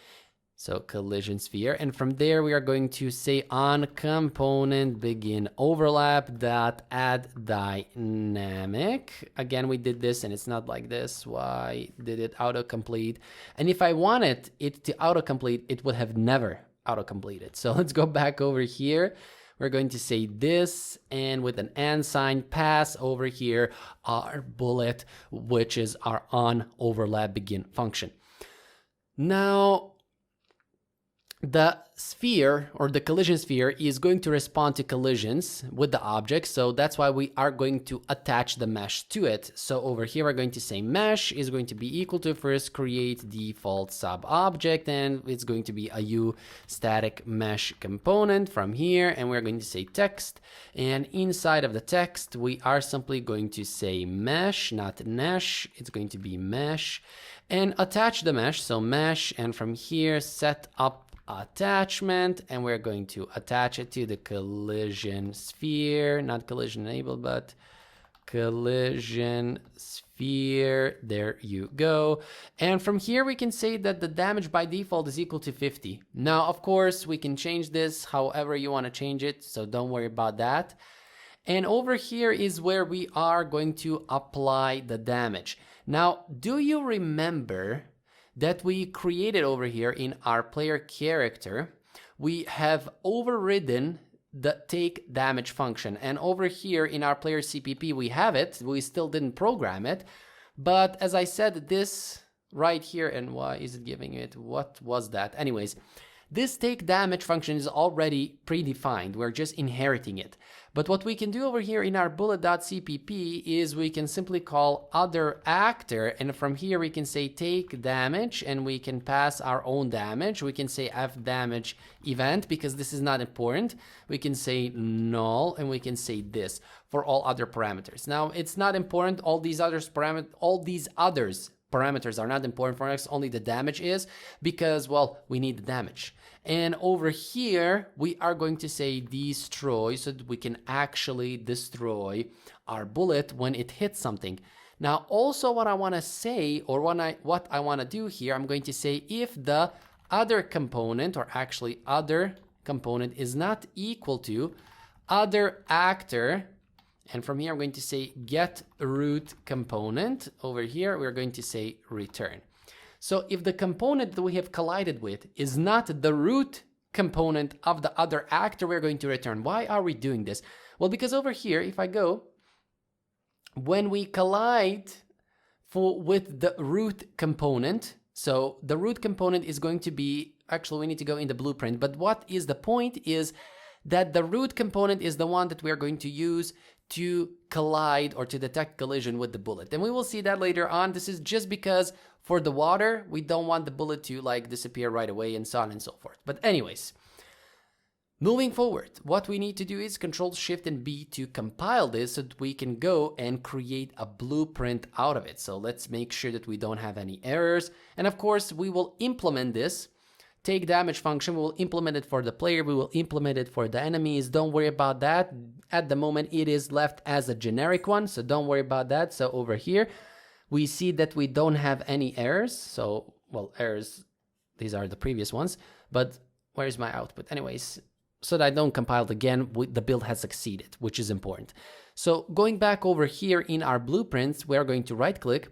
So collision sphere. And from there, we are going to say on component begin overlap dot add dynamic. Again, we did this and it's not like this. Why did it autocomplete? And if I wanted it to autocomplete, it would have never autocompleted. So let's go back over here. We're going to say this, and with an and sign, pass over here our bullet, which is our on overlap begin function. Now, the sphere or the collision sphere is going to respond to collisions with the object. So that's why we are going to attach the mesh to it. So over here, we're going to say mesh is going to be equal to first create default sub object, and it's going to be a U static mesh component from here. And we're going to say text, and inside of the text, we are simply going to say mesh, not mesh. It's going to be mesh and attach the mesh. So mesh, and from here, set up attachment, and we're going to attach it to the collision sphere, not collision enabled, but collision sphere. There you go. And from here, we can say that the damage by default is equal to 50. Now, of course, we can change this however you want to change it, so don't worry about that. And over here is where we are going to apply the damage. Now, do you remember that we created over here in our player character, we have overridden the take damage function. And over here in our player CPP, we have it. We still didn't program it. But as I said, this right here, and why is it giving it? What was that? Anyways, this take damage function is already predefined. We're just inheriting it. But what we can do over here in our bullet.cpp is we can simply call other actor, and from here we can say take damage, and we can pass our own damage. We can say f damage event because this is not important. We can say null, and we can say this for all other parameters. Now it's not important. All these others parameters are not important for us, only the damage is, because, well, we need the damage. And over here, we are going to say destroy, so that we can actually destroy our bullet when it hits something. Now, also what I want to say, or what I want to do here, I'm going to say if the other component, or actually other component, is not equal to other actor. And from here, I'm going to say get root component. Over here, we're going to say return. So if the component that we have collided with is not the root component of the other actor, we're going to return. Why are we doing this? Well, because over here, if I go, when we collide with the root component, so the root component is going to be, actually we need to go in the blueprint, but what is the point is that the root component is the one that we are going to use to collide or to detect collision with the bullet. And we will see that later on. This is just because for the water, we don't want the bullet to like disappear right away and so on and so forth. But anyways, moving forward, what we need to do is Control Shift and B to compile this so that we can go and create a blueprint out of it. So let's make sure that we don't have any errors. And of course, we will implement this take damage function. We will implement it for the player. We will implement it for the enemies. Don't worry about that. At the moment, it is left as a generic one, so don't worry about that. So over here, we see that we don't have any errors. So, well, errors, these are the previous ones, but where's my output? Anyways, so that I don't compile it again, the build has succeeded, which is important. So going back over here in our blueprints, we are going to right click,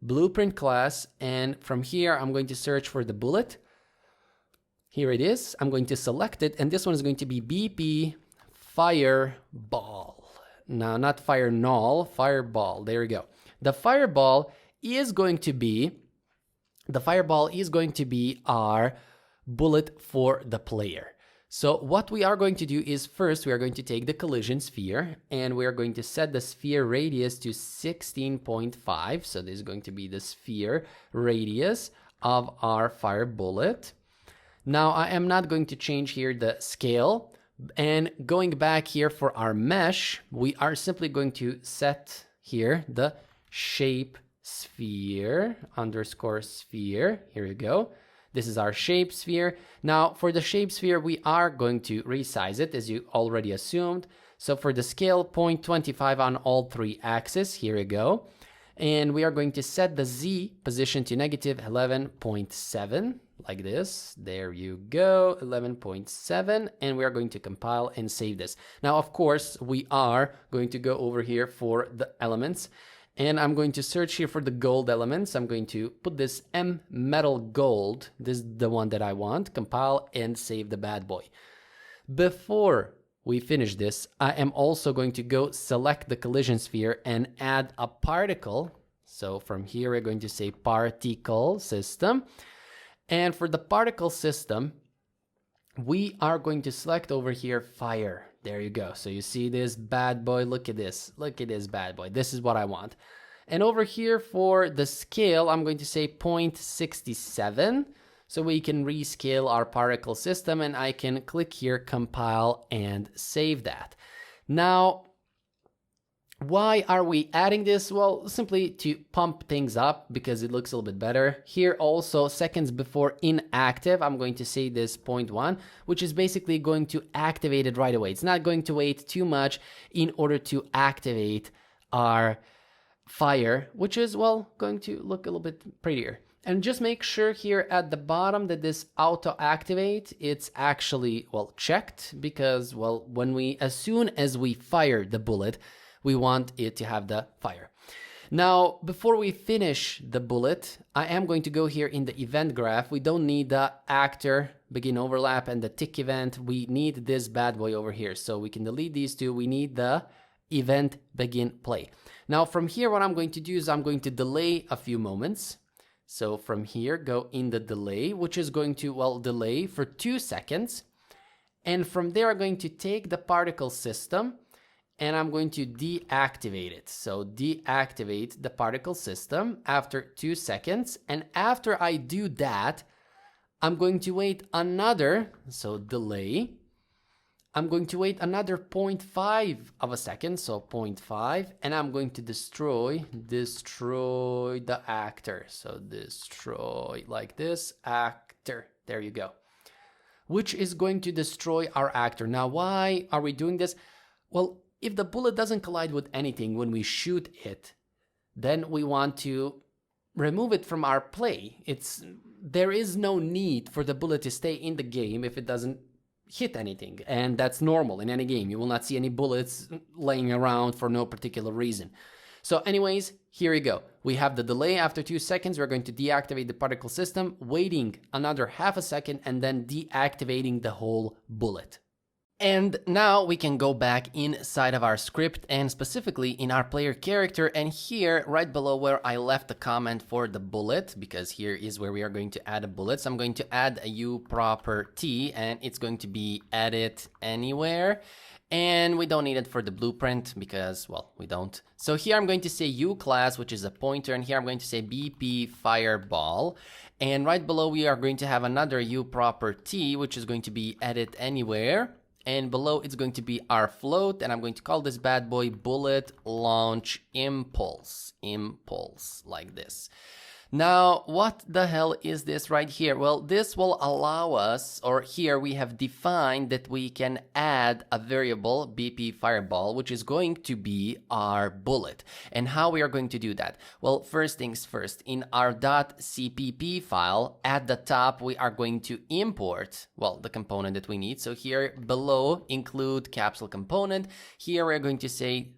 blueprint class, and from here, I'm going to search for the bullet. Here it is. I'm going to select it, and this one is going to be BP Fireball. No, not Fire Null, Fireball. There we go. The Fireball is going to be our bullet for the player. So what we are going to do is first we are going to take the collision sphere, and we are going to set the sphere radius to 16.5. So this is going to be the sphere radius of our fire bullet. Now I am not going to change here the scale, and going back here for our mesh, we are simply going to set here the shape sphere underscore sphere. Here we go. This is our shape sphere. Now for the shape sphere, we are going to resize it as you already assumed. So for the scale 0.25 on all three axes, here we go. And we are going to set the Z position to negative 11.7 like this. There you go, 11.7. And we are going to compile and save this. Now, of course, we are going to go over here for the elements. And I'm going to search here for the gold elements. I'm going to put this M metal gold. This is the one that I want. Compile and save the bad boy. Before we finish this, I am also going to go select the collision sphere and add a particle. So from here, we're going to say particle system. And for the particle system, we are going to select over here fire. There you go. So you see this bad boy. Look at this. Look at this bad boy. This is what I want. And over here for the scale, I'm going to say 0.67. So we can rescale our particle system, and I can click here, compile and save that. Now, why are we adding this? Well, simply to pump things up because it looks a little bit better. Here also, seconds before inactive, I'm going to say this 0.1, which is basically going to activate it right away. It's not going to wait too much in order to activate our fire, which is, well, going to look a little bit prettier. And just make sure here at the bottom that this auto activate, it's actually, well, checked, because, well, as soon as we fire the bullet, we want it to have the fire. Now, before we finish the bullet, I am going to go here in the event graph. We don't need the actor begin overlap and the tick event. We need this bad boy over here. So we can delete these two. We need the event begin play. Now from here, what I'm going to do is I'm going to delay a few moments. So from here, go in the delay, which is going to, well, delay for 2 seconds. And from there, I'm going to take the particle system and I'm going to deactivate it. So deactivate the particle system after 2 seconds. And after I do that, I'm going to wait another, so delay. I'm going to wait another 0.5 of a second, so 0.5, and I'm going to destroy the actor. So destroy like this, actor, there you go. Which is going to destroy our actor. Now, why are we doing this? Well, if the bullet doesn't collide with anything when we shoot it, then we want to remove it from our play. There is no need for the bullet to stay in the game if it doesn't hit anything, and that's normal in any game. You will not see any bullets laying around for no particular reason. So anyways, here we go. We have the delay after 2 seconds. We're going to deactivate the particle system, waiting another half a second, and then deactivating the whole bullet. And now we can go back inside of our script and specifically in our player character, and here right below where I left the comment for the bullet, because here is where we are going to add a bullet. So I'm going to add a U property and it's going to be edit anywhere. And we don't need it for the blueprint because, well, we don't. So here I'm going to say U class, which is a pointer, and here I'm going to say BP fireball. And right below we are going to have another U property, which is going to be edit anywhere. And below it's going to be our float, and I'm going to call this bad boy bullet launch impulse, like this. Now, what the hell is this right here? Well, this will allow us, or here we have defined that we can add a variable BP fireball, which is going to be our bullet. And how we are going to do that? Well, first things first, in our .cpp file, at the top, we are going to import, well, the component that we need. So here below, include capsule component. Here we're going to say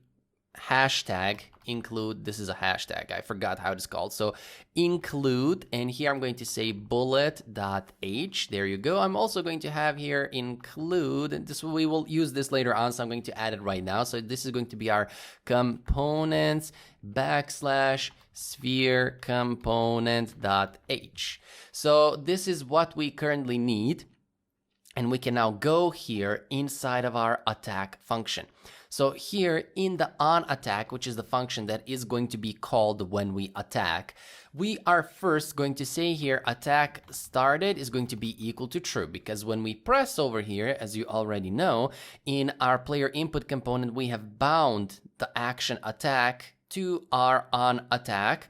hashtag include, this is a hashtag, I forgot how it's called, so include, and here I'm going to say bullet.h, there you go. I'm also going to have here include, and this, we will use this later on, so I'm going to add it right now. So this is going to be our components / sphere component.h. So this is what we currently need, and we can now go here inside of our attack function. So here in the onAttack, which is the function that is going to be called when we attack, we are first going to say here attack started is going to be equal to true, because when we press over here, as you already know, in our player input component, we have bound the action attack to our onAttack.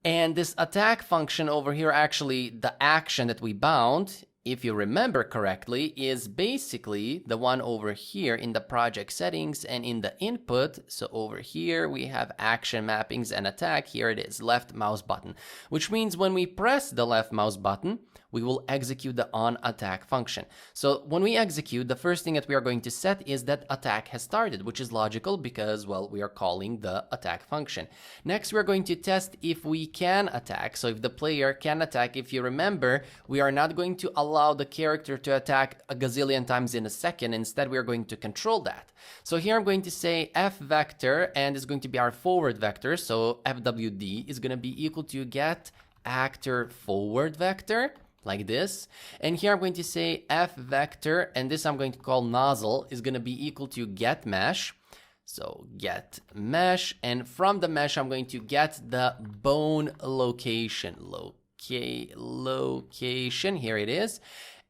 And this attack function over here, actually the action that we bound, if you remember correctly, is basically the one over here in the project settings and in the input. So over here we have action mappings and attack. Here it is, left mouse button, which means when we press the left mouse button, we will execute the onAttack function. So when we execute, the first thing that we are going to set is that attack has started, which is logical because, well, we are calling the attack function. Next, we're going to test if we can attack. So if the player can attack, if you remember, we are not going to allow the character to attack a gazillion times in a second. Instead, we are going to control that. So here I'm going to say f vector, and it's going to be our forward vector. So fwd is going to be equal to get actor forward vector, like this. And here I'm going to say f vector, and this I'm going to call nozzle, is going to be equal to get mesh. So get mesh, and from the mesh I'm going to get the bone location. Location, here it is.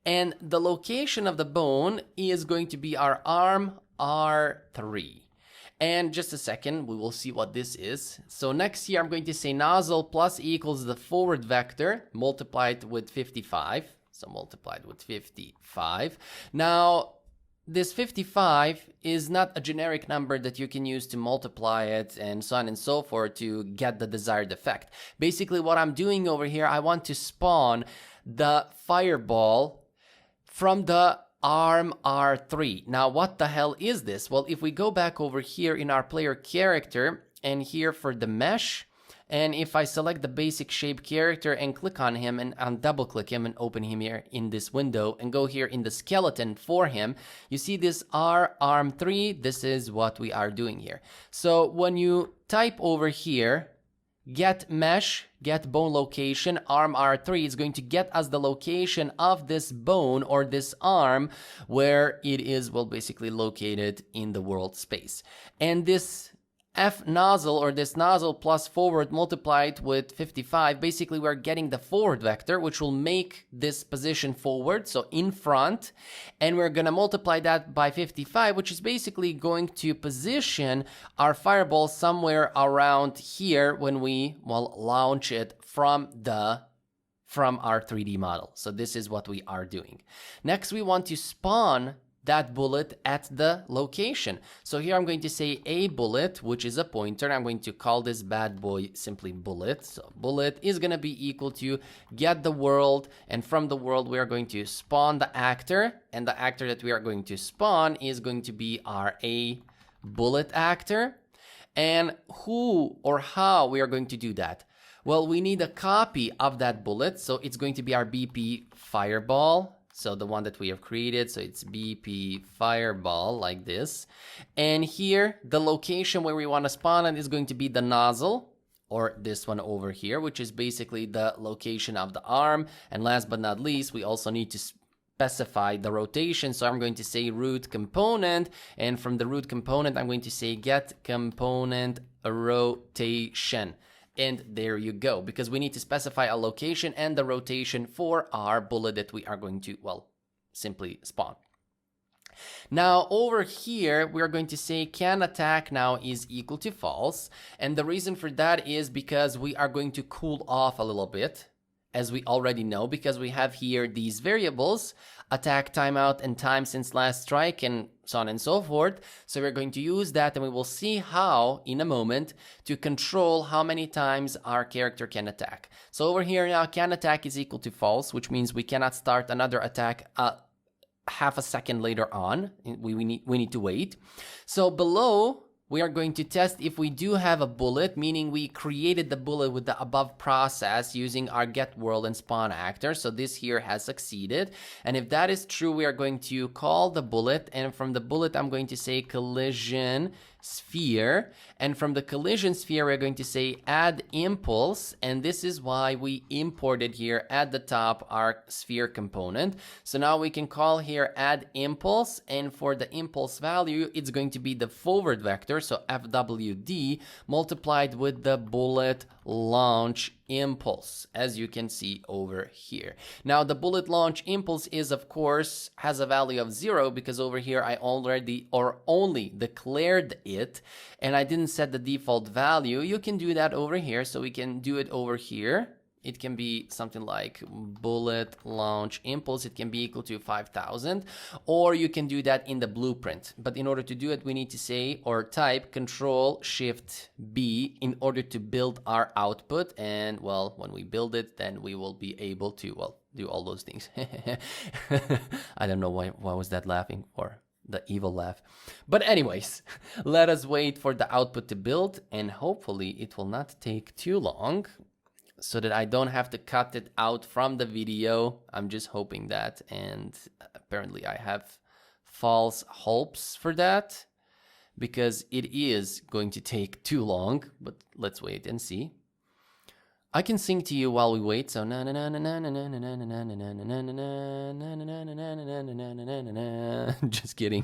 And the location of the bone is going to be our arm R3. And just a second, we will see what this is. So next here, I'm going to say nozzle plus equals the forward vector multiplied with 55. So multiplied with 55. Now, this 55 is not a generic number that you can use to multiply it and so on and so forth to get the desired effect. Basically, what I'm doing over here, I want to spawn the fireball from the arm R3. Now, what the hell is this? Well, if we go back over here in our player character and here for the mesh, and if I select the basic shape character and click on him and double click him and open him here in this window and go here in the skeleton for him, you see this arm3, this is what we are doing here. So when you type over here, get mesh, get bone location, arm R3, is going to get us the location of this bone or this arm where it is, well, basically located in the world space. And this F nozzle, or this nozzle plus forward multiplied with 55, basically we're getting the forward vector, which will make this position forward, so in front, and we're going to multiply that by 55, which is basically going to position our fireball somewhere around here when we, well, launch it from our 3D model. So this is what we are doing. Next, we want to spawn that bullet at the location. So here I'm going to say a bullet, which is a pointer. I'm going to call this bad boy simply bullet. So bullet is going to be equal to get the world, and from the world we are going to spawn the actor, and the actor that we are going to spawn is going to be our a bullet actor. And who or how we are going to do that? Well, we need a copy of that bullet, so it's going to be our BP fireball. So the one that we have created, so it's BP fireball like this. And here, the location where we want to spawn it is going to be the nozzle, or this one over here, which is basically the location of the arm. And last but not least, we also need to specify the rotation. So I'm going to say root component, and from the root component, I'm going to say get component rotation. And there you go, because we need to specify a location and the rotation for our bullet that we are going to, well, simply spawn. Now over here, we're going to say can attack now is equal to false. And the reason for that is because we are going to cool off a little bit, as we already know, because we have here these variables, attack timeout and time since last strike and so on and so forth. So we're going to use that, and we will see how in a moment to control how many times our character can attack. So over here now, can attack is equal to false, which means we cannot start another attack half a second later on. We need to wait. So below, we are going to test if we do have a bullet, meaning we created the bullet with the above process using our get world and spawn actor. So this here has succeeded. And if that is true, we are going to call the bullet. And from the bullet, I'm going to say collision sphere. And from the collision sphere, we're going to say add impulse. And this is why we imported here at the top our sphere component. So now we can call here add impulse. And for the impulse value, it's going to be the forward vector. So FWD multiplied with the bullet launch impulse, as you can see over here. Now the bullet launch impulse is, of course, has a value of 0 because over here I already or only declared it and I didn't set the default value. You can do that over here, so we can do it over here. It can be something like bullet launch impulse. It can be equal to 5,000, or you can do that in the blueprint. But in order to do it, we need to say or type Control Shift B in order to build our output. And well, when we build it, then we will be able to, well, do all those things. I don't know why was that laughing, or the evil laugh. But anyways, let us wait for the output to build, and hopefully it will not take too long, so that I don't have to cut it out from the video. I'm just hoping that, and apparently I have false hopes for that, because it is going to take too long, but let's wait and see. I can sing to you while we wait, so na na na na na na na na na na na na na na na na. Just kidding.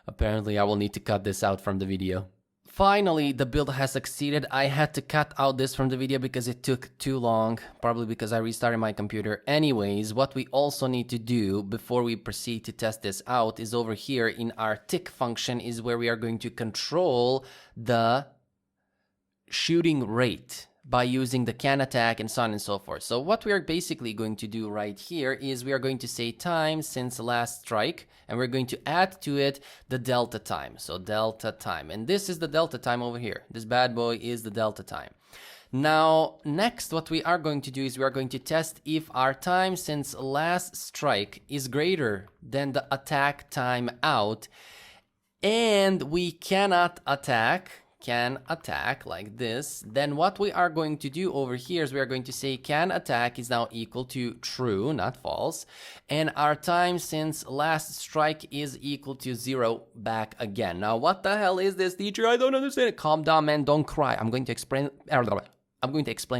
Apparently I will need to cut this out from the video. Finally, the build has succeeded. I had to cut out this from the video because it took too long, probably because I restarted my computer. Anyways, what we also need to do before we proceed to test this out is over here in our tick function is where we are going to control the shooting rate. by using the can attack and so on and so forth. So what we are basically going to do right here is we are going to say time since last strike, and we're going to add to it the delta time. So delta time, and this is the delta time over here. This bad boy is the delta time. Now, next, what we are going to do is we are going to test if our time since last strike is greater than the attack time out, and we cannot attack, can attack like this. Then what we are going to do over here is we are going to say can attack is now equal to true, not false, and our time since last strike is equal to 0 back again. Now, what the hell is this, teacher? I don't understand it. Calm down, man. Don't cry. I'm going to explain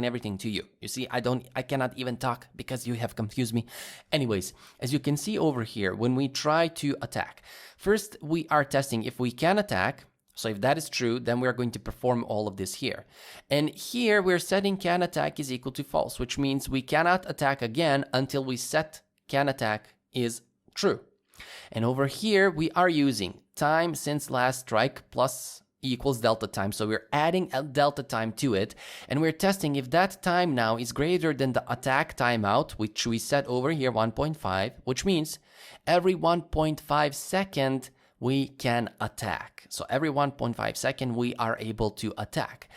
everything to you. You see, I cannot even talk because you have confused me. Anyways, as you can see over here, when we try to attack, first we are testing if we can attack. So if that is true, then we're going to perform all of this here. And here we're setting can attack is equal to false, which means we cannot attack again until we set can attack is true. And over here we are using time since last strike plus equals delta time. So we're adding a delta time to it, and we're testing if that time now is greater than the attack timeout, which we set over here 1.5, which means every 1.5 second we can attack. So every 1.5 second we are able to attack.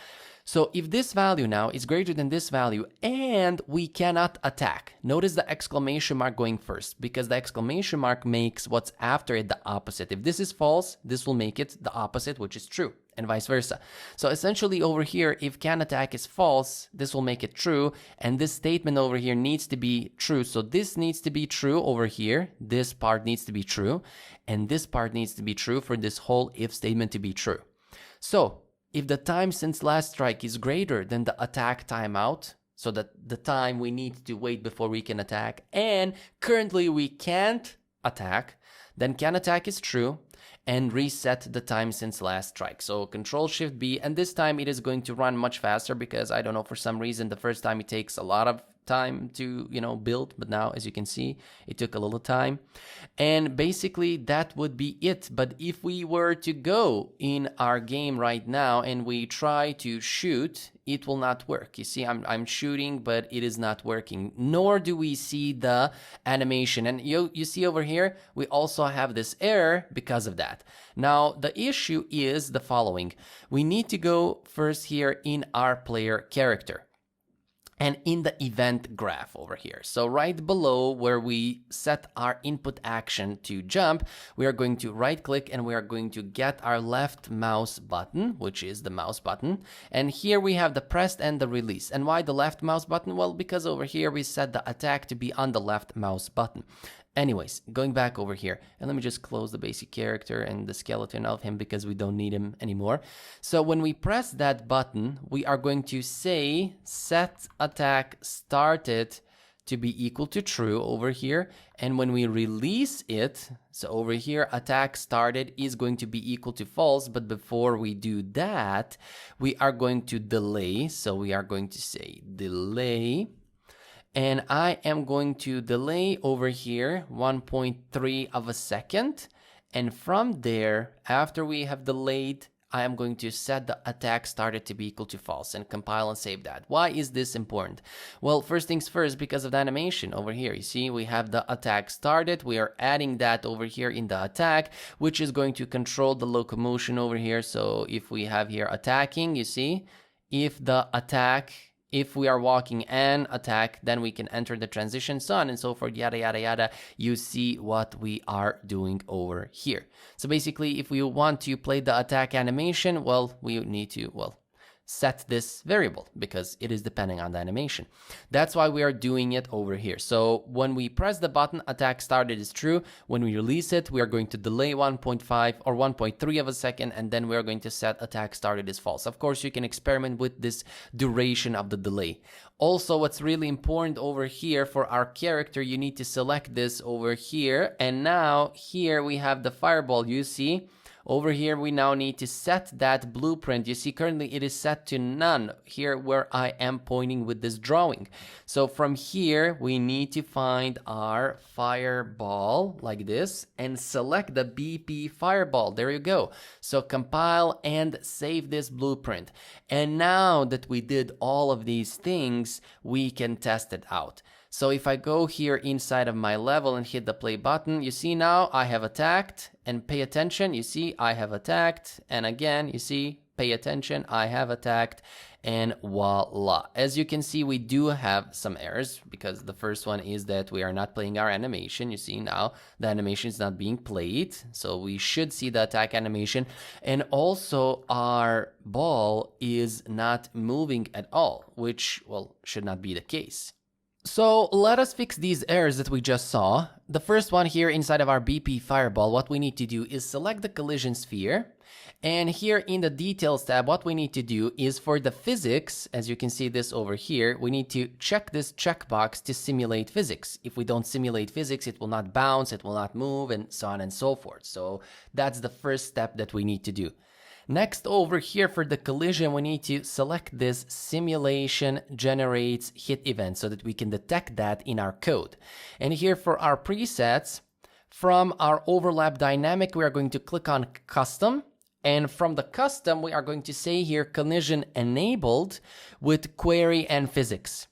So if this value now is greater than this value and we cannot attack, notice the exclamation mark going first, because the exclamation mark makes what's after it the opposite. If this is false, this will make it the opposite, which is true, and vice versa. So essentially over here, if can attack is false, this will make it true, and this statement over here needs to be true. So this needs to be true over here, this part needs to be true, and this part needs to be true for this whole if statement to be true. So if the time since last strike is greater than the attack timeout, so that the time we need to wait before we can attack, and currently we can't attack, then can attack is true, and reset the time since last strike. So Control-Shift-B, and this time it is going to run much faster because I don't know, for some reason the first time it takes a lot of time to build, but now as you can see it took a little time, and basically that would be it. But if we were to go in our game right now and we try to shoot, it will not work. You see, I'm shooting, but it is not working, nor do we see the animation. And you see over here we also have this error because of that. Now the issue is the following: we need to go first here in our player character and in the event graph over here. So right below where we set our input action to jump, we are going to right click and we are going to get our left mouse button, which is the mouse button. And here we have the pressed and the release. And why the left mouse button? Well, because over here we set the attack to be on the left mouse button. Anyways, going back over here, and let me just close the basic character and the skeleton of him because we don't need him anymore. So when we press that button, we are going to say set attack started to be equal to true over here. And when we release it, so over here, attack started is going to be equal to false. But before we do that, we are going to delay. So we are going to say delay. And I am going to delay over here 1.3 of a second. And from there, after we have delayed, I am going to set the attack started to be equal to false and compile and save that. Why is this important? Well, first things first, because of the animation over here. You see, we have the attack started. We are adding that over here in the attack, which is going to control the locomotion over here. So if we have here attacking, you see, if we are walking and attack, then we can enter the transition, so on and so forth, yada, yada, yada. You see what we are doing over here. So basically, if we want to play the attack animation, well, we need to, set this variable because it is depending on the animation. That's why we are doing it over here. So when we press the button, attack started is true. When we release it, we are going to delay 1.5 or 1.3 of a second, and then we are going to set attack started is false. Of course, you can experiment with this duration of the delay. Also, what's really important over here for our character, you need to select this over here. And now here we have the fireball. You see, Over here, we now need to set that blueprint. You see, currently it is set to none here where I am pointing with this drawing. So from here, we need to find our fireball like this and select the BP fireball. There you go. So compile and save this blueprint. And now that we did all of these things, we can test it out. So if I go here inside of my level and hit the play button, you see now I have attacked, and pay attention, you see I have attacked, and again, you see, pay attention, I have attacked, and voila. As you can see, we do have some errors because the first one is that we are not playing our animation. You see now the animation is not being played, so we should see the attack animation, and also our ball is not moving at all, which, well, should not be the case. So let us fix these errors that we just saw. The first one here inside of our BP fireball, what we need to do is select the collision sphere. And here in the details tab, what we need to do is for the physics, as you can see this over here, we need to check this checkbox to simulate physics. If we don't simulate physics, it will not bounce, it will not move, and so on and so forth. So that's the first step that we need to do. Next, over here for the collision, we need to select this simulation generates hit event so that we can detect that in our code. And here for our presets, from our overlap dynamic, we are going to click on custom. And from the custom, we are going to say here collision enabled with query and physics.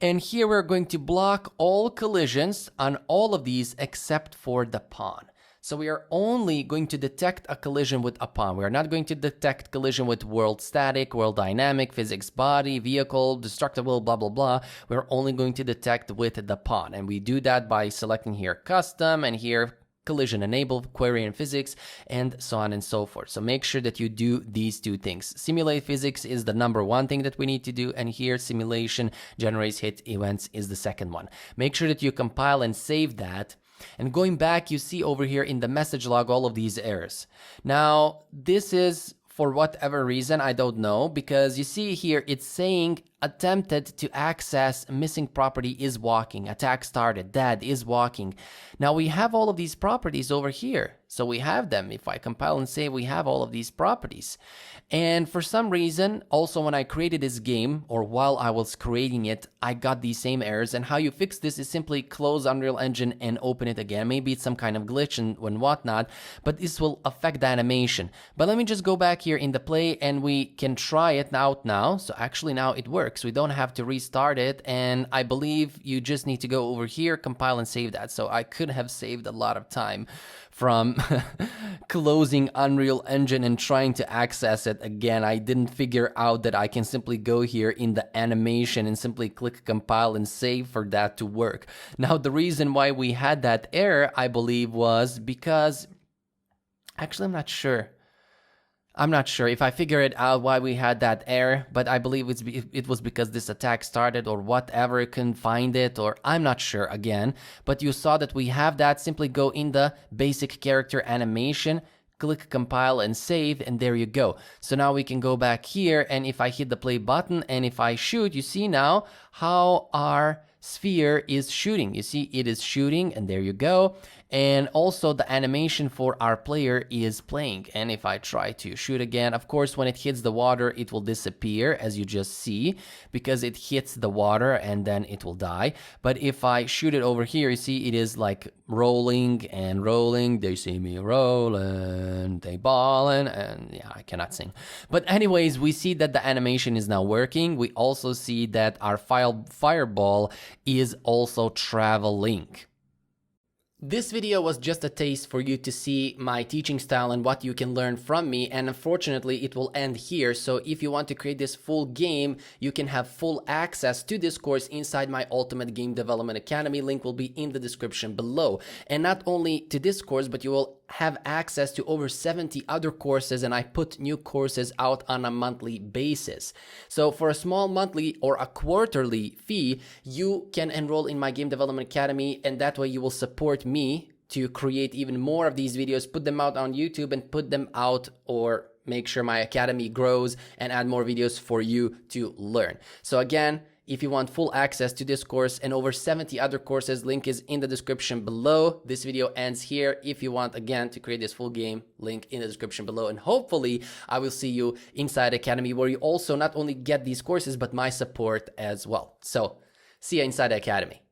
And here we're going to block all collisions on all of these except for the pawn. So we are only going to detect a collision with a pawn. We are not going to detect collision with world static, world dynamic, physics body, vehicle, destructible, blah, blah, blah. We're only going to detect with the pawn. And we do that by selecting here custom and here collision enabled, query and physics, and so on and so forth. So make sure that you do these two things. Simulate physics is the number one thing that we need to do, and here simulation generates hit events is the second one. Make sure that you compile and save that. And going back, you see over here in the message log all of these errors. Now, this is for whatever reason, I don't know, because you see here it's saying attempted to access missing property is walking, attack started, dead is walking. Now we have all of these properties over here. So we have them. If I compile and save, we have all of these properties. And for some reason, also when I created this game, or while I was creating it, I got these same errors. And how you fix this is simply close Unreal Engine and open it again. Maybe it's some kind of glitch and whatnot, but this will affect the animation. But let me just go back here in the play and we can try it out now. So actually now it works. We don't have to restart it. And I believe you just need to go over here, compile and save that. So I could have saved a lot of time from closing Unreal Engine and trying to access it again. I didn't figure out that I can simply go here in the animation and simply click compile and save for that to work. Now, the reason why we had that error, I believe, was because... Actually, I'm not sure. I'm not sure if I figure it out why we had that error, but I believe it was because this attack started or whatever, couldn't find it, or I'm not sure again. But you saw that we have that. Simply go in the basic character animation, click compile and save, and there you go. So now we can go back here, and if I hit the play button and if I shoot, you see now how our sphere is shooting. You see it is shooting, and there you go. And also the animation for our player is playing. And if I try to shoot again, of course, when it hits the water, it will disappear, as you just see, because it hits the water and then it will die. But if I shoot it over here, you see it is like rolling and rolling. They see me rolling, they ballin', and yeah, I cannot sing. But anyways, we see that the animation is now working. We also see that our fireball is also traveling. This video was just a taste for you to see my teaching style and what you can learn from me, and unfortunately it will end here. So if you want to create this full game, you can have full access to this course inside my Ultimate Game Development Academy. Link will be in the description below. And not only to this course, but you will have access to over 70 other courses, and I put new courses out on a monthly basis. So for a small monthly or a quarterly fee, you can enroll in my Game Development Academy, and that way you will support me to create even more of these videos, put them out on YouTube and put them out, or make sure my academy grows and add more videos for you to learn. So again, If you want full access to this course and over 70 other courses, link is in the description below. This video ends here. If you want, again, to create this full game, link in the description below. And hopefully I will see you inside Academy, where you also not only get these courses, but my support as well. So see you inside the Academy.